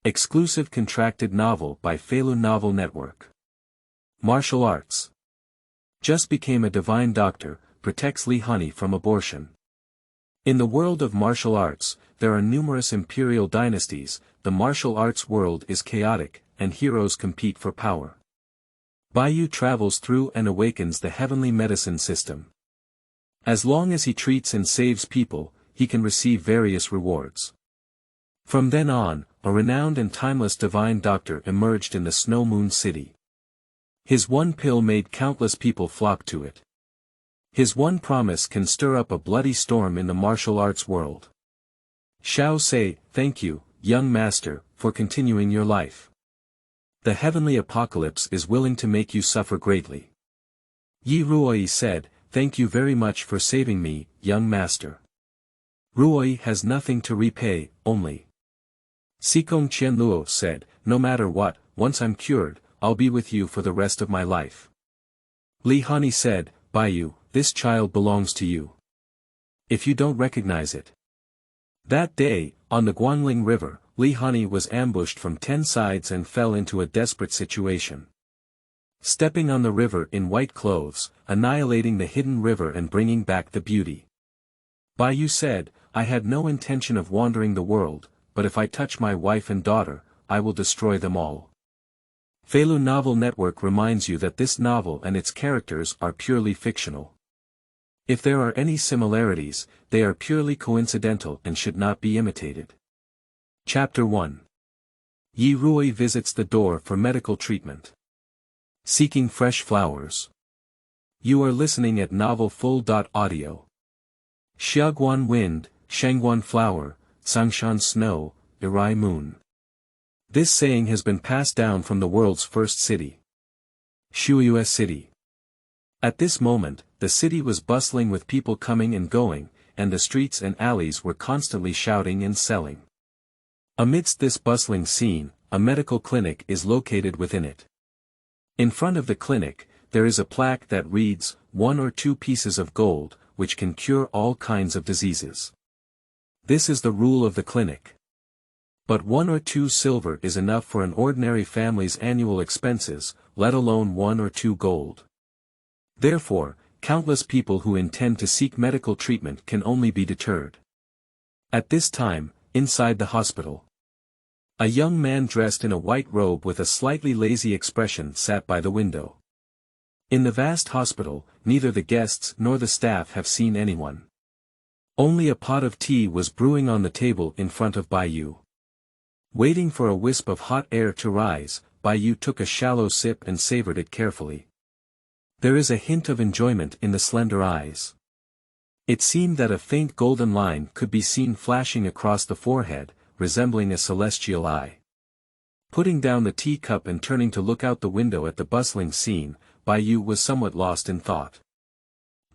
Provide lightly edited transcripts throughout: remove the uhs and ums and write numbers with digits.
Exclusive contracted novel by Feilu Novel Network. Martial arts. Just became a divine doctor, protects Hanyi from abortion. In the world of martial arts, there are numerous imperial dynasties. The martial arts world is chaotic, and heroes compete for power. Baiyu travels through and awakens the heavenly medicine system. As long as he treats and saves people, he can receive various rewards. From then on, a renowned and timeless divine doctor emerged in the Snow Moon City. His one pill made countless people flock to it. His one promise can stir up a bloody storm in the martial arts world. Xiao say, "Thank you, young master, for continuing your life. The heavenly apocalypse is willing to make you suffer greatly." Yi Ruoyi said, "Thank you very much for saving me, young master. Ruoyi has nothing to repay, only." Sikong Changfeng said, "No matter what, once I'm cured, I'll be with you for the rest of my life." Hanyi said, "Baiyu, this child belongs to you. If you don't recognize it." That day, on the Guangling River, Hanyi was ambushed from 10 sides and fell into a desperate situation. Stepping on the river in white clothes, annihilating the hidden river and bringing back the beauty. Baiyu said, "I had no intention of wandering the world, but if I touch my wife and daughter, I will destroy them all." Feilu Novel Network reminds you that this novel and its characters are purely fictional. If there are any similarities, they are purely coincidental and should not be imitated. Chapter 1. Yi Ruoyi visits the door for medical treatment. Seeking fresh flowers. You are listening at Novel Full.audio. Xiaguan wind, Shangguan flower, Sangshan snow, Irai moon. This saying has been passed down from the world's first city. Shuyu city. At this moment, the city was bustling with people coming and going, and the streets and alleys were constantly shouting and selling. Amidst this bustling scene, a medical clinic is located within it. In front of the clinic, there is a plaque that reads, 1 or 2 pieces of gold, which can cure all kinds of diseases. This is the rule of the clinic. But 1 or 2 silver is enough for an ordinary family's annual expenses, let alone 1 or 2 gold. Therefore, countless people who intend to seek medical treatment can only be deterred. At this time, inside the hospital, a young man dressed in a white robe with a slightly lazy expression sat by the window. In the vast hospital, neither the guests nor the staff have seen anyone. Only a pot of tea was brewing on the table in front of Baiyu. Waiting for a wisp of hot air to rise, Baiyu took a shallow sip and savored it carefully. There is a hint of enjoyment in the slender eyes. It seemed that a faint golden line could be seen flashing across the forehead, resembling a celestial eye. Putting down the teacup and turning to look out the window at the bustling scene, Baiyu was somewhat lost in thought.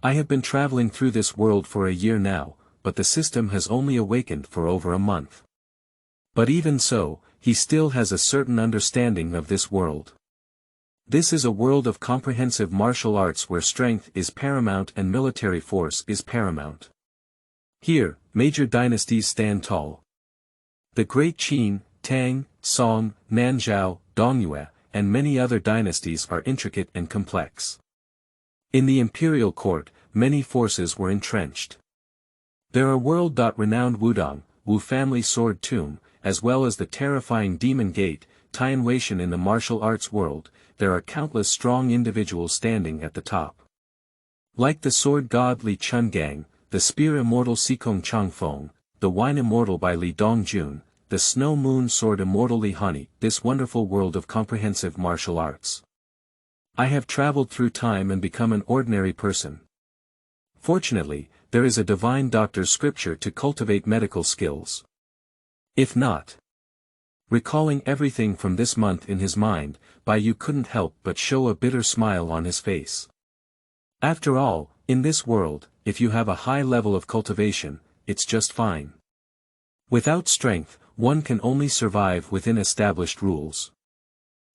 "I have been traveling through this world for a year now, but the system has only awakened for over a month. But even so, he still has a certain understanding of this world. This is a world of comprehensive martial arts where strength is paramount and military force is paramount. Here, major dynasties stand tall. The great Qin, Tang, Song, Nanzhao, Dongyue, and many other dynasties are intricate and complex. In the imperial court, many forces were entrenched. There are world-renowned Wudong, Wu family sword tomb, as well as the terrifying Demon Gate, Tianweishan. In the martial arts world, there are countless strong individuals standing at the top. Like the sword god Li Chungang, the spear immortal Sikong Changfeng, the wine immortal by Li Dongjun, the snow moon sword immortal Li Hanyi, this wonderful world of comprehensive martial arts. I have traveled through time and become an ordinary person. Fortunately, there is a divine doctor's scripture to cultivate medical skills. If not. Recalling everything from this month in his mind, Baiyu couldn't help but show a bitter smile on his face. After all, in this world, if you have a high level of cultivation, it's just fine. Without strength, one can only survive within established rules.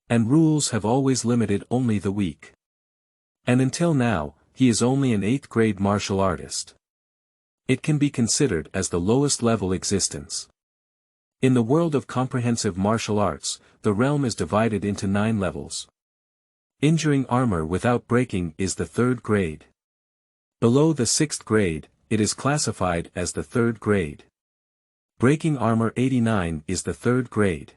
And rules have always limited only the weak. And until now, he is only an 8th grade martial artist. It can be considered as the lowest level existence. In the world of comprehensive martial arts, the realm is divided into 9 levels. Injuring armor without breaking is the 3rd grade. Below the 6th grade, it is classified as the 3rd grade. Breaking armor 89 is the 3rd grade.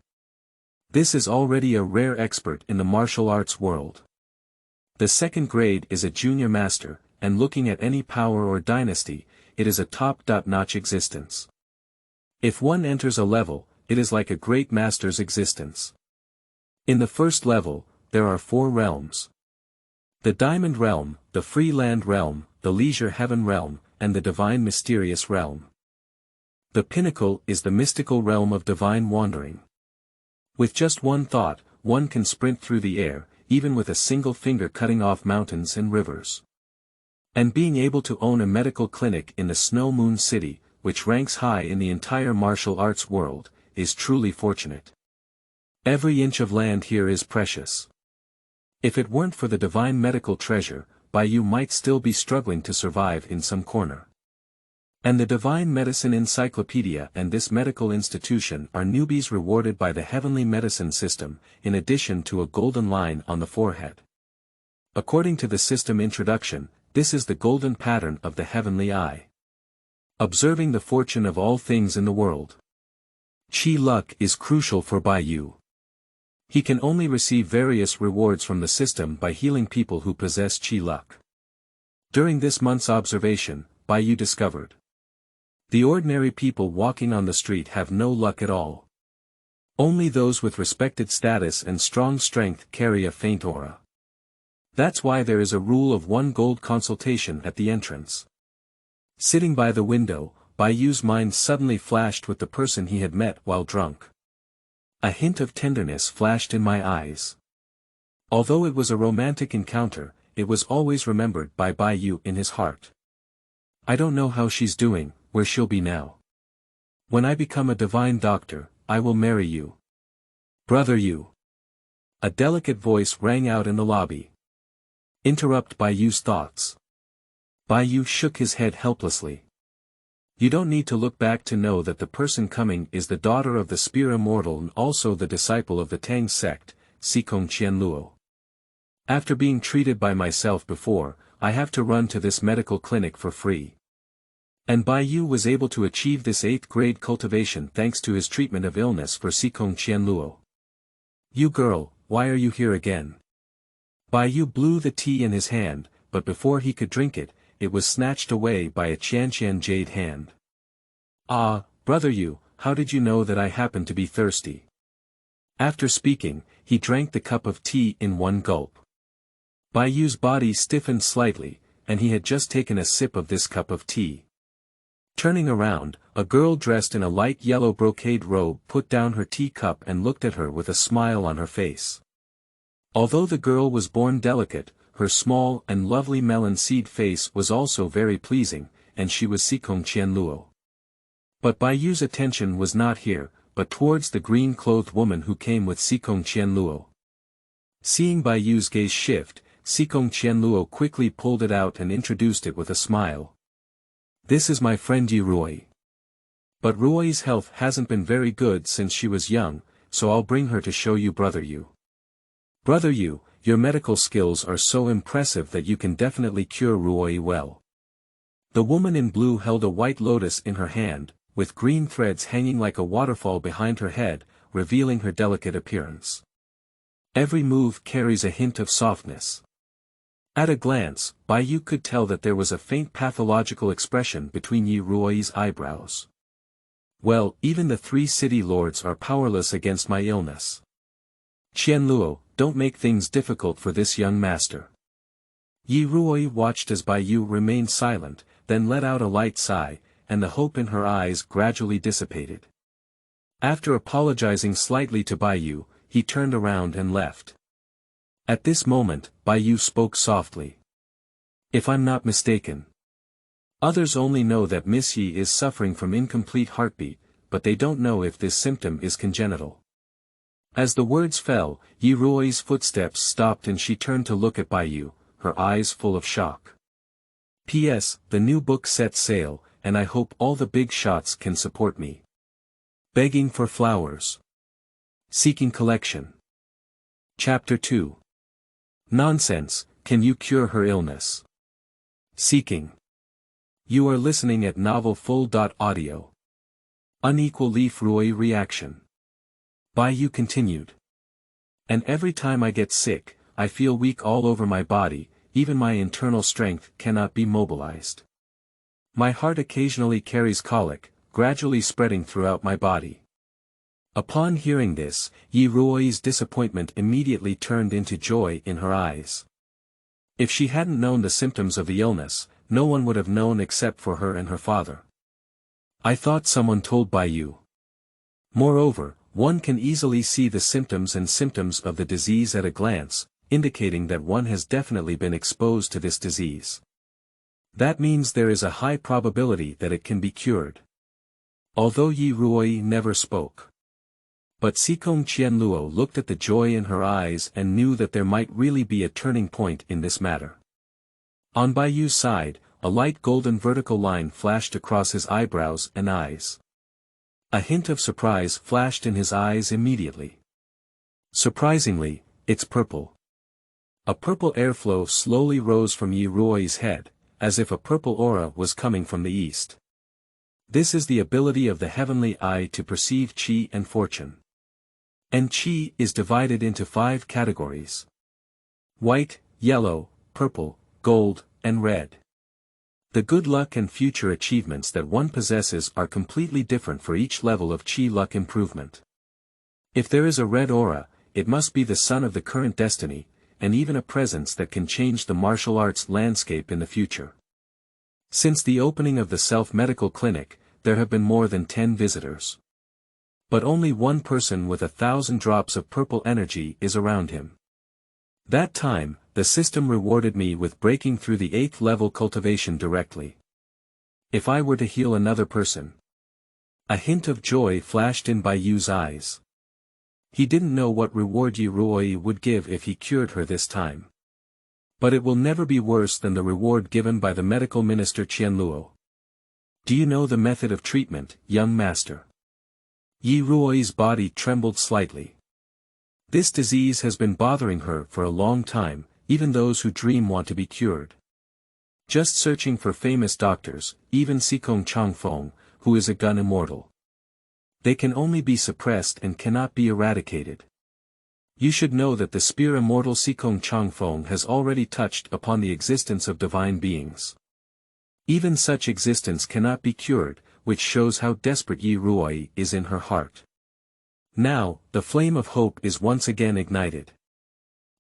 This is already a rare expert in the martial arts world. The 2nd grade is a junior master, and looking at any power or dynasty, it is a top-notch existence. If one enters a level, it is like a great master's existence. In the 1st level, there are 4 realms. The Diamond Realm, the Free Land Realm, the Leisure Heaven Realm, and the Divine Mysterious Realm. The pinnacle is the mystical realm of divine wandering. With just one thought, one can sprint through the air, even with a single finger cutting off mountains and rivers. And being able to own a medical clinic in the Snow Moon City, which ranks high in the entire martial arts world, is truly fortunate. Every inch of land here is precious. If it weren't for the divine medical treasure, Baiyu might still be struggling to survive in some corner. And the Divine Medicine Encyclopedia and this medical institution are newbies rewarded by the heavenly medicine system, in addition to a golden line on the forehead. According to the system introduction, this is the golden pattern of the heavenly eye. Observing the fortune of all things in the world. Qi luck is crucial for Baiyu. He can only receive various rewards from the system by healing people who possess Qi luck. During this month's observation, Baiyu discovered. The ordinary people walking on the street have no luck at all. Only those with respected status and strong strength carry a faint aura. That's why there is a rule of 1 gold consultation at the entrance. Sitting by the window, Baiyu's mind suddenly flashed with the person he had met while drunk. A hint of tenderness flashed in my eyes. Although it was a romantic encounter, it was always remembered by Baiyu in his heart. I don't know how she's doing, where she'll be now. When I become a divine doctor, I will marry you. Brother Yu. A delicate voice rang out in the lobby. Interrupt Baiyu's thoughts. Baiyu shook his head helplessly. You don't need to look back to know that the person coming is the daughter of the Spear Immortal and also the disciple of the Tang sect, Sikong Changfeng. After being treated by myself before, I have to run to this medical clinic for free. And Baiyu was able to achieve this 8th grade cultivation thanks to his treatment of illness for Sikong Changfeng. You girl, why are you here again? Baiyu blew the tea in his hand, but before he could drink it, it was snatched away by a Xianxia jade hand. Ah, brother Yu, how did you know that I happened to be thirsty? After speaking, he drank the cup of tea in one gulp. Baiyu's body stiffened slightly, and he had just taken a sip of this cup of tea. Turning around, a girl dressed in a light yellow brocade robe put down her teacup and looked at her with a smile on her face. Although the girl was born delicate, her small and lovely melon seed face was also very pleasing, and she was Sikong Changfeng. But Baiyu's attention was not here, but towards the green-clothed woman who came with Sikong Changfeng. Seeing Baiyu's gaze shift, Sikong Changfeng quickly pulled it out and introduced it with a smile. This is my friend Ruoyi. But Ruoyi's health hasn't been very good since she was young, so I'll bring her to show you Brother Yu. Brother Yu, your medical skills are so impressive that you can definitely cure Ruoyi well. The woman in blue held a white lotus in her hand, with green threads hanging like a waterfall behind her head, revealing her delicate appearance. Every move carries a hint of softness. At a glance, Baiyu could tell that there was a faint pathological expression between Ruoyi's eyebrows. Well, even the 3 city lords are powerless against my illness. Qianluo, don't make things difficult for this young master. Ruoyi watched as Baiyu remained silent, then let out a light sigh, and the hope in her eyes gradually dissipated. After apologizing slightly to Baiyu, he turned around and left. At this moment, Baiyu spoke softly. If I'm not mistaken. Others only know that Miss Yi is suffering from incomplete heartbeat, but they don't know if this symptom is congenital. As the words fell, Ruoyi's footsteps stopped and she turned to look at Baiyu, her eyes full of shock. P.S. The new book sets sail, and I hope all the big shots can support me. Begging for flowers. Seeking collection. Chapter 2. Nonsense, can you cure her illness? Seeking. You are listening at Novel Full.audio. Unequal leaf Ruoyi reaction. Baiyu continued. And every time I get sick, I feel weak all over my body, even my internal strength cannot be mobilized. My heart occasionally carries colic, gradually spreading throughout my body. Upon hearing this, Yi Ruoyi's disappointment immediately turned into joy in her eyes. If she hadn't known the symptoms of the illness, no one would have known except for her and her father. I thought someone told Baiyu. Moreover, one can easily see the symptoms of the disease at a glance, indicating that one has definitely been exposed to this disease. That means there is a high probability that it can be cured. Although Yi Ruoyi never spoke. But Sikong Changfeng looked at the joy in her eyes and knew that there might really be a turning point in this matter. On Baiyu's side, a light golden vertical line flashed across his eyebrows and eyes. A hint of surprise flashed in his eyes immediately. Surprisingly, it's purple. A purple airflow slowly rose from Yi Ruoyi's head, as if a purple aura was coming from the east. This is the ability of the heavenly eye to perceive qi and fortune. And qi is divided into 5 categories: white, yellow, purple, gold, and red. The good luck and future achievements that one possesses are completely different for each level of qi luck improvement. If there is a red aura, it must be the sun of the current destiny, and even a presence that can change the martial arts landscape in the future. Since the opening of the self-medical clinic, there have been more than 10 visitors. But only one person with 1,000 drops of purple energy is around him. That time, the system rewarded me with breaking through the 8th level cultivation directly. If I were to heal another person. A hint of joy flashed in Baiyu's eyes. He didn't know what reward Yi Ruoyi would give if he cured her this time. But it will never be worse than the reward given by the medical minister Qianluo. Do you know the method of treatment, young master? Yi Ruoyi's body trembled slightly. This disease has been bothering her for a long time, even those who dream want to be cured. Just searching for famous doctors, even Sikong Changfeng, who is a gun immortal. They can only be suppressed and cannot be eradicated. You should know that the spear immortal Sikong Changfeng has already touched upon the existence of divine beings. Even such existence cannot be cured, which shows how desperate Yi Ruoyi is in her heart. Now, the flame of hope is once again ignited.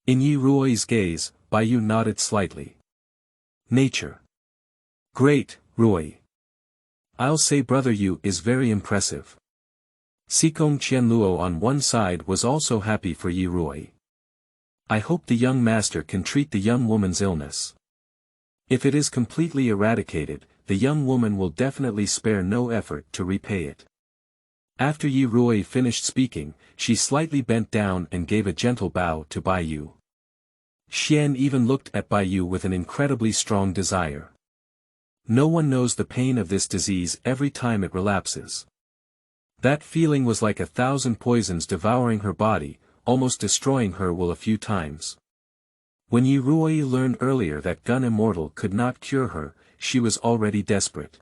In Yi Ruoyi's gaze, Baiyu nodded slightly. Nature. Great, Ruoyi. I'll say brother Yu is very impressive. Sikong Changfeng on one side was also happy for Yi Ruoyi. I hope the young master can treat the young woman's illness. If it is completely eradicated, the young woman will definitely spare no effort to repay it. After Yi Ruoyi finished speaking, she slightly bent down and gave a gentle bow to Baiyu. Xian even looked at Baiyu with an incredibly strong desire. No one knows the pain of this disease every time it relapses. That feeling was like 1,000 poisons devouring her body, almost destroying her will a few times. When Yi Ruoyi learned earlier that gun immortal could not cure her, she was already desperate.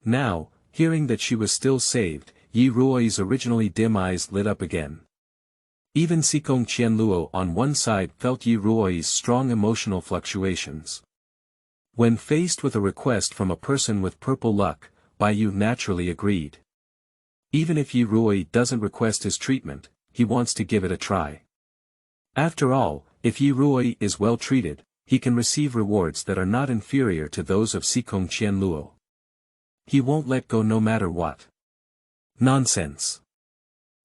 Now, hearing that she was still saved, Yi Ruoyi's originally dim eyes lit up again. Even Sikong Changfeng on one side felt Yi Ruoyi's strong emotional fluctuations. When faced with a request from a person with purple luck, Baiyu naturally agreed. Even if Yi Ruoyi doesn't request his treatment, he wants to give it a try. After all, if Yi Ruoyi is well treated, he can receive rewards that are not inferior to those of Sikong Changfeng. He won't let go no matter what. Nonsense.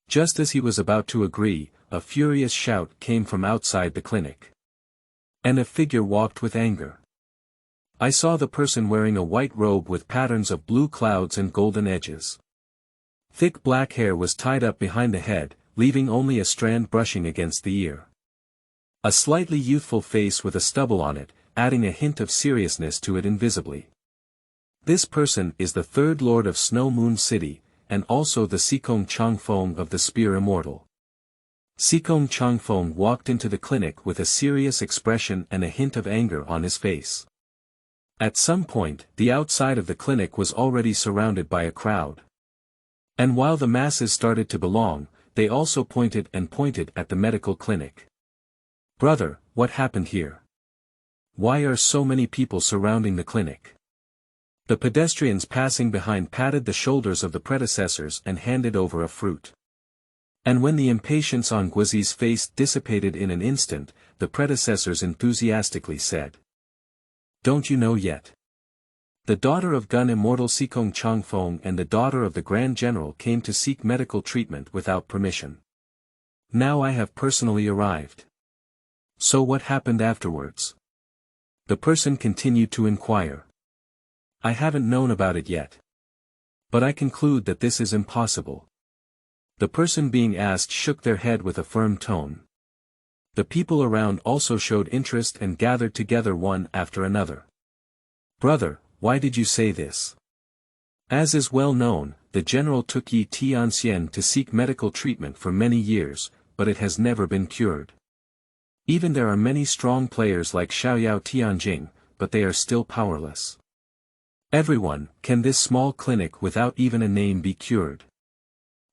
Just as he was about to agree, a furious shout came from outside the clinic. And a figure walked with anger. I saw the person wearing a white robe with patterns of blue clouds and golden edges. Thick black hair was tied up behind the head, leaving only a strand brushing against the ear. A slightly youthful face with a stubble on it, adding a hint of seriousness to it invisibly. This person is the third lord of Snow Moon City, and also the Sikong Changfeng of the Spear Immortal. Sikong Changfeng walked into the clinic with a serious expression and a hint of anger on his face. At some point, the outside of the clinic was already surrounded by a crowd. And while the masses started to belong, they also pointed at the medical clinic. "Brother, what happened here? Why are so many people surrounding the clinic?" The pedestrians passing behind patted the shoulders of the predecessors and handed over a fruit. And when the impatience on Guizi's face dissipated in an instant, the predecessors enthusiastically said, "Don't you know yet? The daughter of Gun Immortal Sikong Changfeng and the daughter of the Grand General came to seek medical treatment without permission. Now I have personally arrived. So what happened afterwards?" The person continued to inquire. "I haven't known about it yet. But I conclude that this is impossible." The person being asked shook their head with a firm tone. The people around also showed interest and gathered together one after another. "Brother, why did you say this? As is well known, the general took Yi Tianxian to seek medical treatment for many years, but it has never been cured. Even there are many strong players like Xiaoyao Tianjing, but they are still powerless. Everyone, can this small clinic without even a name be cured?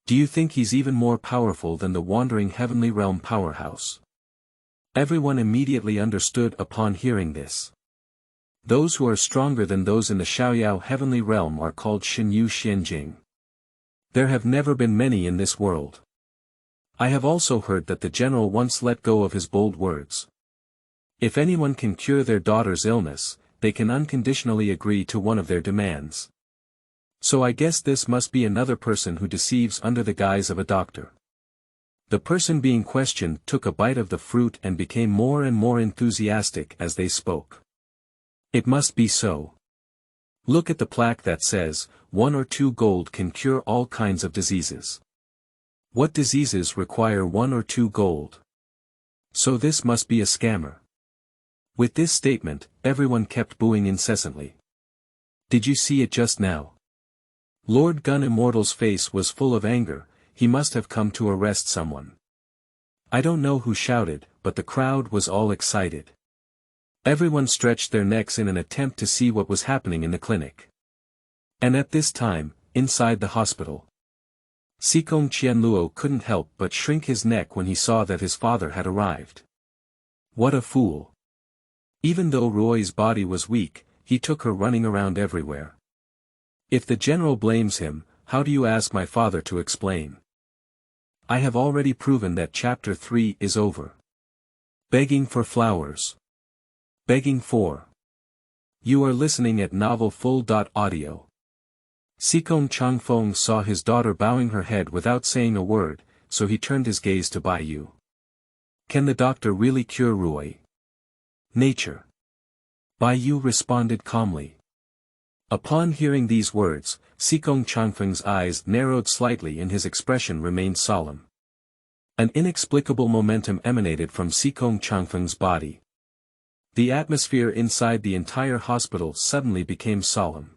Do you think he's even more powerful than the wandering heavenly realm powerhouse?" Everyone immediately understood upon hearing this. Those who are stronger than those in the Xiaoyao heavenly realm are called Xinyu Xianjing. There have never been many in this world. I have also heard that the general once let go of his bold words. If anyone can cure their daughter's illness, they can unconditionally agree to one of their demands. So I guess this must be another person who deceives under the guise of a doctor. The person being questioned took a bite of the fruit and became more and more enthusiastic as they spoke. "It must be so. Look at the plaque that says, 1 or 2 gold can cure all kinds of diseases. What diseases require 1 or 2 gold? So this must be a scammer." With this statement, everyone kept booing incessantly. "Did you see it just now? Lord Gun Immortal's face was full of anger, he must have come to arrest someone." I don't know who shouted, but the crowd was all excited. Everyone stretched their necks in an attempt to see what was happening in the clinic. And at this time, inside the hospital, Sikong Qianluo couldn't help but shrink his neck when he saw that his father had arrived. What a fool! Even though Ruoyi's body was weak, he took her running around everywhere. If the general blames him, how do you ask my father to explain? I have already proven that chapter 3 is over. Begging for flowers. Begging for. You are listening at novelfull.audio. Sikong Changfeng saw his daughter bowing her head without saying a word, so he turned his gaze to Baiyu. Can the doctor really cure Ruoyi? Nature. Baiyu responded calmly. Upon hearing these words, Sikong Changfeng's eyes narrowed slightly and his expression remained solemn. An inexplicable momentum emanated from Sikong Changfeng's body. The atmosphere inside the entire hospital suddenly became solemn.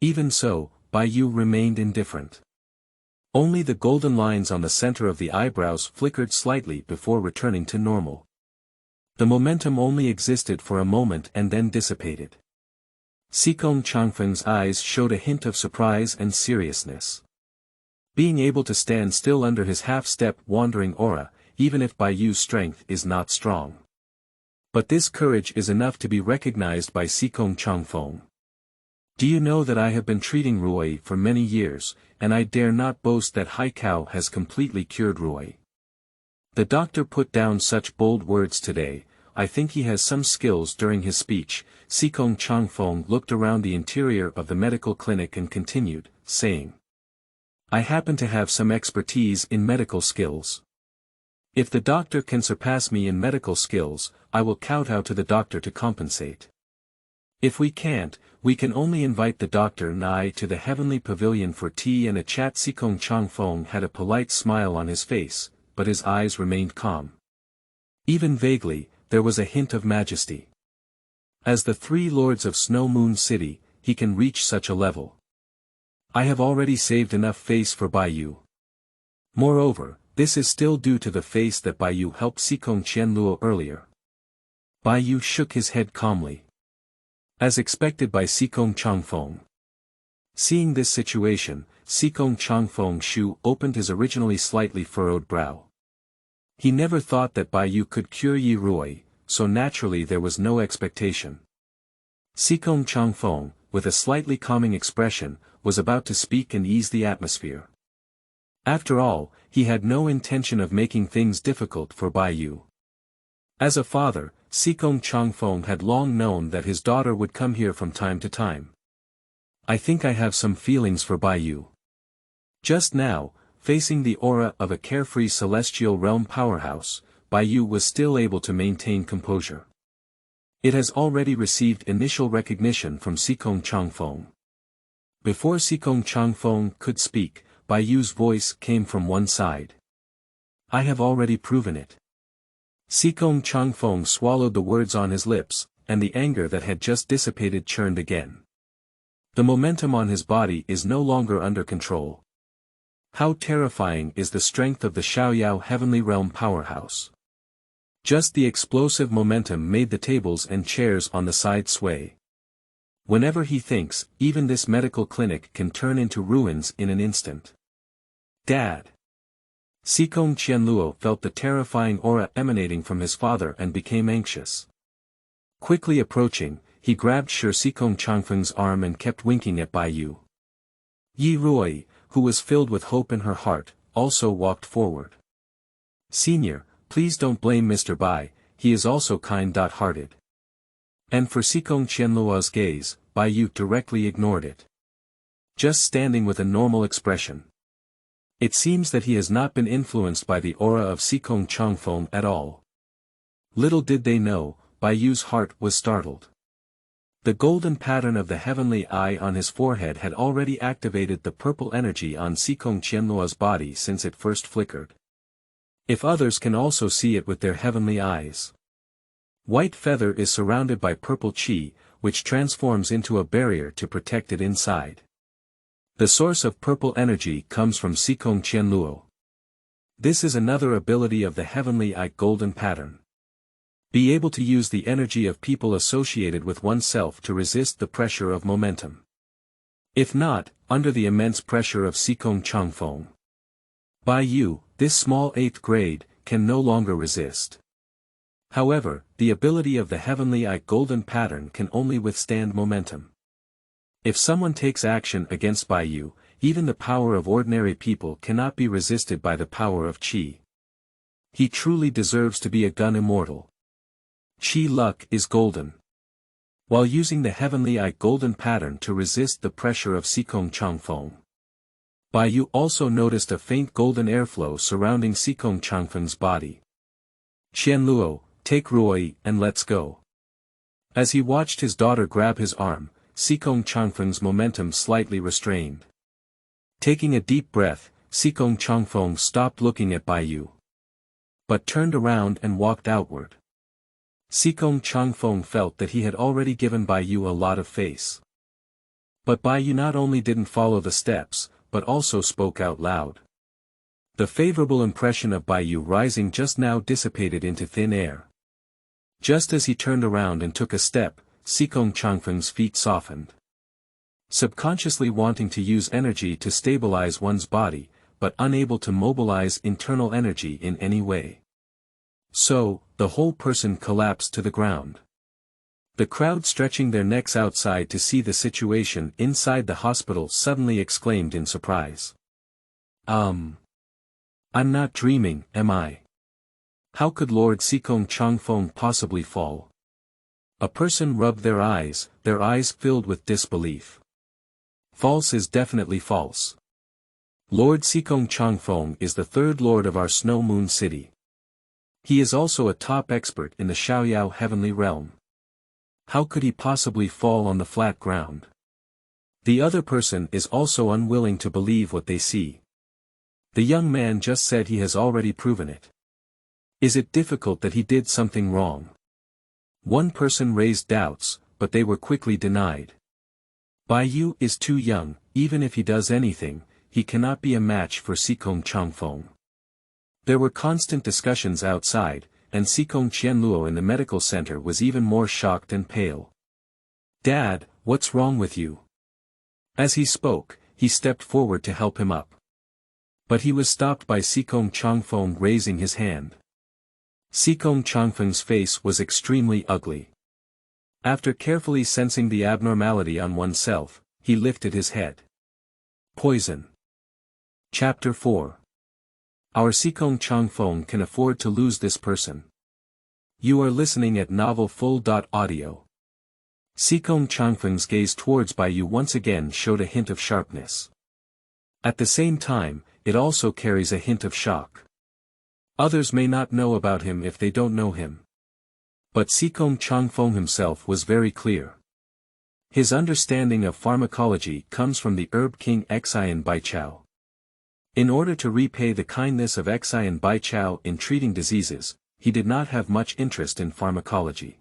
Even so, Baiyu remained indifferent. Only the golden lines on the center of the eyebrows flickered slightly before returning to normal. The momentum only existed for a moment and then dissipated. Sikong Changfeng's eyes showed a hint of surprise and seriousness. Being able to stand still under his half-step wandering aura, even if Baiyu's strength is not strong. But this courage is enough to be recognized by Sikong Changfeng. Do you know that I have been treating Ruoyi for many years, and I dare not boast that Haikao has completely cured Ruoyi. The doctor put down such bold words today. I think he has some skills. During his speech, Sikong Changfeng looked around the interior of the medical clinic and continued, saying, I happen to have some expertise in medical skills. If the doctor can surpass me in medical skills, I will kowtow to the doctor to compensate. If we can't, we can only invite the doctor nigh to the heavenly pavilion for tea and a chat. Sikong Changfeng had a polite smile on his face, but his eyes remained calm. Even vaguely, there was a hint of majesty. As the 3 lords of Snow Moon City, he can reach such a level. I have already saved enough face for Baiyu. Moreover, this is still due to the face that Baiyu helped Sikong Changfeng earlier. Baiyu shook his head calmly. As expected by Sikong Changfeng. Seeing this situation, Sikong Changfeng Shu opened his originally slightly furrowed brow. He never thought that Baiyu could cure Yi Ruoyi, so naturally there was no expectation. Sikong Changfeng, with a slightly calming expression, was about to speak and ease the atmosphere. After all, he had no intention of making things difficult for Baiyu. As a father, Sikong Changfeng had long known that his daughter would come here from time to time. I think I have some feelings for Baiyu. Just now, facing the aura of a carefree celestial realm powerhouse, Baiyu was still able to maintain composure. It has already received initial recognition from Sikong Changfeng. Before Sikong Changfeng could speak, Baiyu's voice came from one side. I have already proven it. Sikong Changfeng swallowed the words on his lips, and the anger that had just dissipated churned again. The momentum on his body is no longer under control. How terrifying is the strength of the Xiaoyao Heavenly Realm powerhouse. Just the explosive momentum made the tables and chairs on the side sway. Whenever he thinks, even this medical clinic can turn into ruins in an instant. Dad! Sikong Changfeng felt the terrifying aura emanating from his father and became anxious. Quickly approaching, he grabbed Sikong Changfeng's arm and kept winking at Baiyu. Yi Ruoyi, who was filled with hope in her heart, also walked forward. Senior, please don't blame Mr. Bai, he is also kind-hearted. And for Sikong Changfeng's gaze, Baiyu directly ignored it. Just standing with a normal expression. It seems that he has not been influenced by the aura of Sikong Changfeng at all. Little did they know, Baiyu's heart was startled. The golden pattern of the heavenly eye on his forehead had already activated the purple energy on Sikong Changfeng's body since it first flickered. If others can also see it with their heavenly eyes. White feather is surrounded by purple qi, which transforms into a barrier to protect it inside. The source of purple energy comes from Sikong Changfeng. This is another ability of the heavenly eye golden pattern. Be able to use the energy of people associated with oneself to resist the pressure of momentum. If not, under the immense pressure of Sikong Changfeng. Baiyu, this small 8th grade, can no longer resist. However, the ability of the heavenly eye golden pattern can only withstand momentum. If someone takes action against Baiyu, even the power of ordinary people cannot be resisted by the power of qi. He truly deserves to be a gun immortal. Qi luck is golden. While using the heavenly eye golden pattern to resist the pressure of Sikong Changfeng, Baiyu also noticed a faint golden airflow surrounding Sikong Changfeng's body. Qianluo, take Ruoyi and let's go. As he watched his daughter grab his arm, Sikong Changfeng's momentum slightly restrained. Taking a deep breath, Sikong Changfeng stopped looking at Baiyu, but turned around and walked outward. Sikong Changfeng felt that he had already given Baiyu a lot of face. But Baiyu not only didn't follow the steps, but also spoke out loud. The favorable impression of Baiyu rising just now dissipated into thin air. Just as he turned around and took a step, Sikong Changfeng's feet softened. Subconsciously wanting to use energy to stabilize one's body, but unable to mobilize internal energy in any way. So, the whole person collapsed to the ground. The crowd stretching their necks outside to see the situation inside the hospital suddenly exclaimed in surprise. I'm not dreaming, am I? How could Lord Sikong Changfeng possibly fall? A person rubbed their eyes filled with disbelief. False is definitely false. Lord Sikong Changfeng is the third lord of our Snow Moon City. He is also a top expert in the Xiaoyao Heavenly Realm. How could he possibly fall on the flat ground? The other person is also unwilling to believe what they see. The young man just said he has already proven it. Is it difficult that he did something wrong? One person raised doubts, but they were quickly denied. Bai Yu is too young, even if he does anything, he cannot be a match for Sikong Changfeng. There were constant discussions outside, and Sikong Qianluo in the medical center was even more shocked and pale. "Dad, what's wrong with you?" As he spoke, he stepped forward to help him up. But he was stopped by Sikong Changfeng raising his hand. Sikong Changfeng's face was extremely ugly. After carefully sensing the abnormality on oneself, he lifted his head. Poison. Chapter 4. Our Sikong Changfeng can afford to lose this person. You are listening at Novel Full.audio. Sikong Changfeng's gaze towards Bai Yu once again showed a hint of sharpness. At the same time, it also carries a hint of shock. Others may not know about him if they don't know him. But Sikong Changfeng himself was very clear. His understanding of pharmacology comes from the herb king Xian Baichao. In order to repay the kindness of Xian Baichao in treating diseases, he did not have much interest in pharmacology.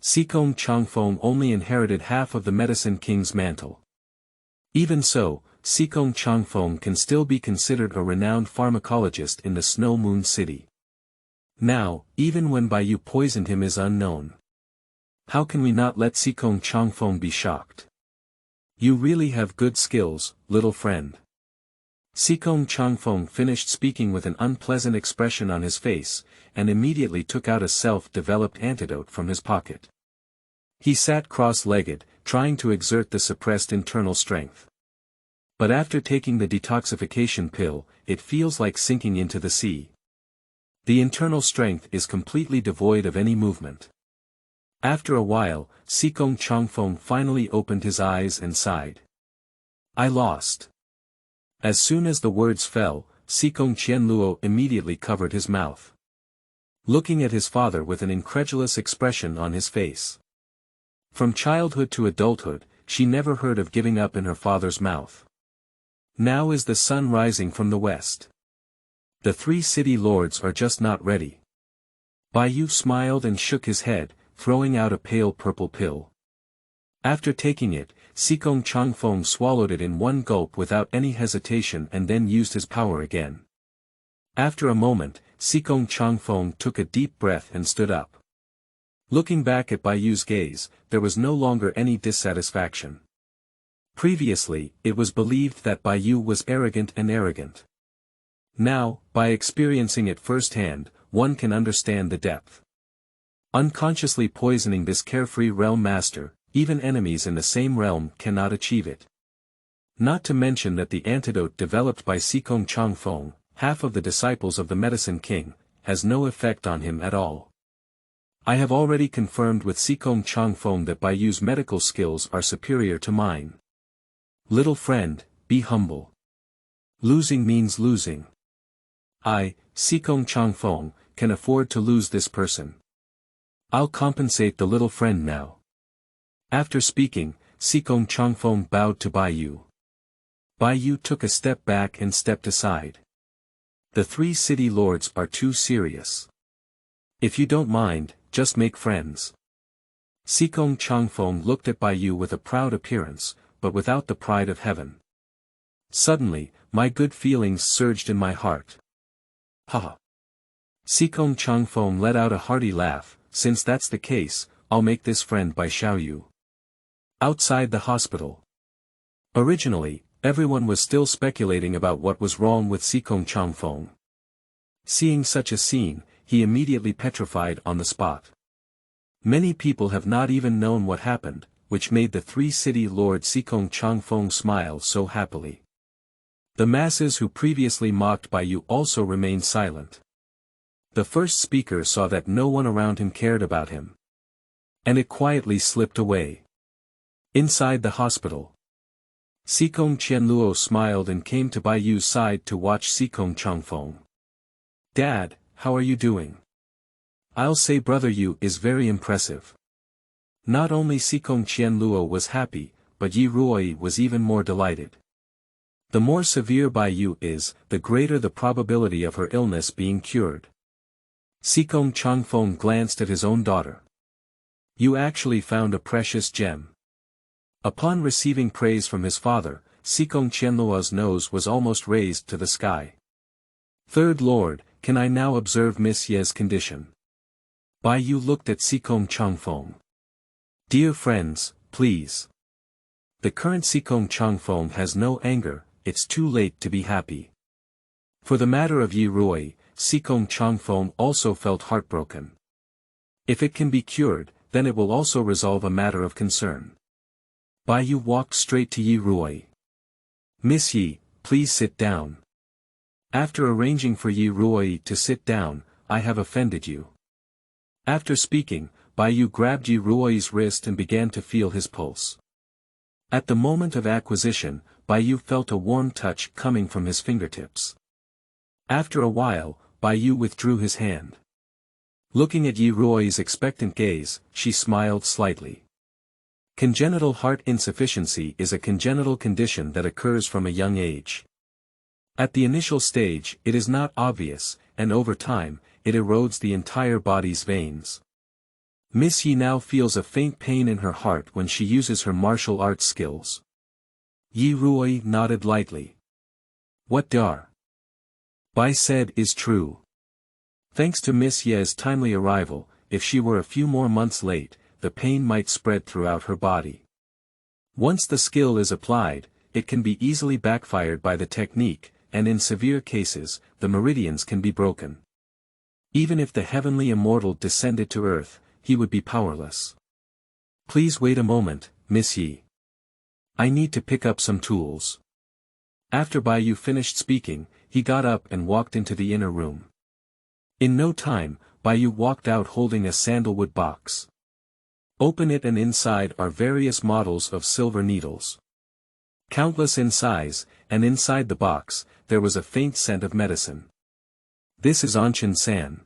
Sikong Changfeng only inherited half of the medicine king's mantle. Even so, Sikong Changfeng can still be considered a renowned pharmacologist in the Snow Moon City. Now, even when Bai Yu poisoned him is unknown. How can we not let Sikong Changfeng be shocked? You really have good skills, little friend. Sikong Changfeng finished speaking with an unpleasant expression on his face, and immediately took out a self-developed antidote from his pocket. He sat cross-legged, trying to exert the suppressed internal strength. But after taking the detoxification pill, it feels like sinking into the sea. The internal strength is completely devoid of any movement. After a while, Sikong Changfeng finally opened his eyes and sighed. I lost. As soon as the words fell, Sikong Qianluo immediately covered his mouth, looking at his father with an incredulous expression on his face. From childhood to adulthood, she never heard of giving up in her father's mouth. Now is the sun rising from the west. The 3 city lords are just not ready. Bai Yu smiled and shook his head, throwing out a pale purple pill. After taking it, Sikong Changfeng swallowed it in one gulp without any hesitation and then used his power again. After a moment, Sikong Changfeng took a deep breath and stood up. Looking back at Bai Yu's gaze, there was no longer any dissatisfaction. Previously, it was believed that Bai Yu was arrogant. Now, by experiencing it firsthand, one can understand the depth. Unconsciously poisoning this carefree realm master, even enemies in the same realm cannot achieve it. Not to mention that the antidote developed by Sikong Changfeng, half of the disciples of the Medicine King, has no effect on him at all. I have already confirmed with Sikong Changfeng that Bai Yu's medical skills are superior to mine. Little friend, be humble. Losing means losing. I, Sikong Changfeng, can afford to lose this person. I'll compensate the little friend now. After speaking, Sikong Changfeng bowed to Bai Yu. Bai Yu took a step back and stepped aside. The 3 city lords are too serious. If you don't mind, just make friends. Sikong Changfeng looked at Bai Yu with a proud appearance, but without the pride of heaven. Suddenly, my good feelings surged in my heart. Ha! Sikong Changfeng let out a hearty laugh. Since that's the case, I'll make this friend by Xiaoyu. Outside the hospital. Originally, everyone was still speculating about what was wrong with Sikong Changfeng. Seeing such a scene, he immediately petrified on the spot. Many people have not even known what happened, which made the 3 city lord Sikong Changfeng smile so happily. The masses who previously mocked Bai Yu also remained silent. The first speaker saw that no one around him cared about him. And it quietly slipped away. Inside the hospital. Sikong Qianluo smiled and came to Bai Yu's side to watch Sikong Changfeng. Dad, how are you doing? I'll say Brother Yu is very impressive. Not only Sikong Qianluo was happy, but Yi Ruoyi was even more delighted. The more severe Bai Yu is, the greater the probability of her illness being cured. Sikong Changfeng glanced at his own daughter. You actually found a precious gem. Upon receiving praise from his father, Sikong Changfeng's nose was almost raised to the sky. Third Lord, can I now observe Miss Ye's condition? Bai Yu looked at Sikong Changfeng. Dear friends, please. The current Sikong Changfeng has no anger, it's too late to be happy. For the matter of Yi Ruoyi, Sikong Changfeng also felt heartbroken. If it can be cured, then it will also resolve a matter of concern. Bai Yu walked straight to Yi Ruoyi. Miss Yi, please sit down. After arranging for Yi Ruoyi to sit down, I have offended you. After speaking, Bai Yu grabbed Yi Ruoyi's wrist and began to feel his pulse. At the moment of acquisition, Bai Yu felt a warm touch coming from his fingertips. After a while, Bai Yu withdrew his hand. Looking at Yi Ruoyi's expectant gaze, she smiled slightly. Congenital heart insufficiency is a congenital condition that occurs from a young age. At the initial stage, it is not obvious, and over time, it erodes the entire body's veins. Miss Yi now feels a faint pain in her heart when she uses her martial arts skills. Yi Ruoyi nodded lightly. What Dar Bai said is true. Thanks to Miss Ye's timely arrival, if she were a few more months late, the pain might spread throughout her body. Once the skill is applied, it can be easily backfired by the technique, and in severe cases, the meridians can be broken. Even if the heavenly immortal descended to earth, he would be powerless. Please wait a moment, Miss Yi. I need to pick up some tools. After Bai Yu finished speaking, he got up and walked into the inner room. In no time, Bai Yu walked out holding a sandalwood box. Open it and inside are various models of silver needles. Countless in size, and inside the box, there was a faint scent of medicine. This is Anshan San.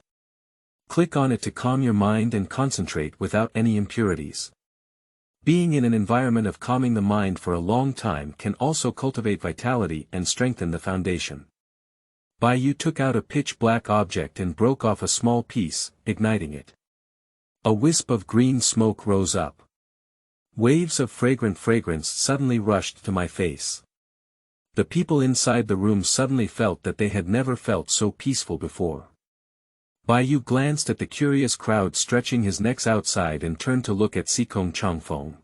Click on it to calm your mind and concentrate without any impurities. Being in an environment of calming the mind for a long time can also cultivate vitality and strengthen the foundation. Bai Yu took out a pitch-black object and broke off a small piece, igniting it. A wisp of green smoke rose up. Waves of fragrant fragrance suddenly rushed to my face. The people inside the room suddenly felt that they had never felt so peaceful before. Bai Yu glanced at the curious crowd stretching his necks outside and turned to look at Sikong Changfeng.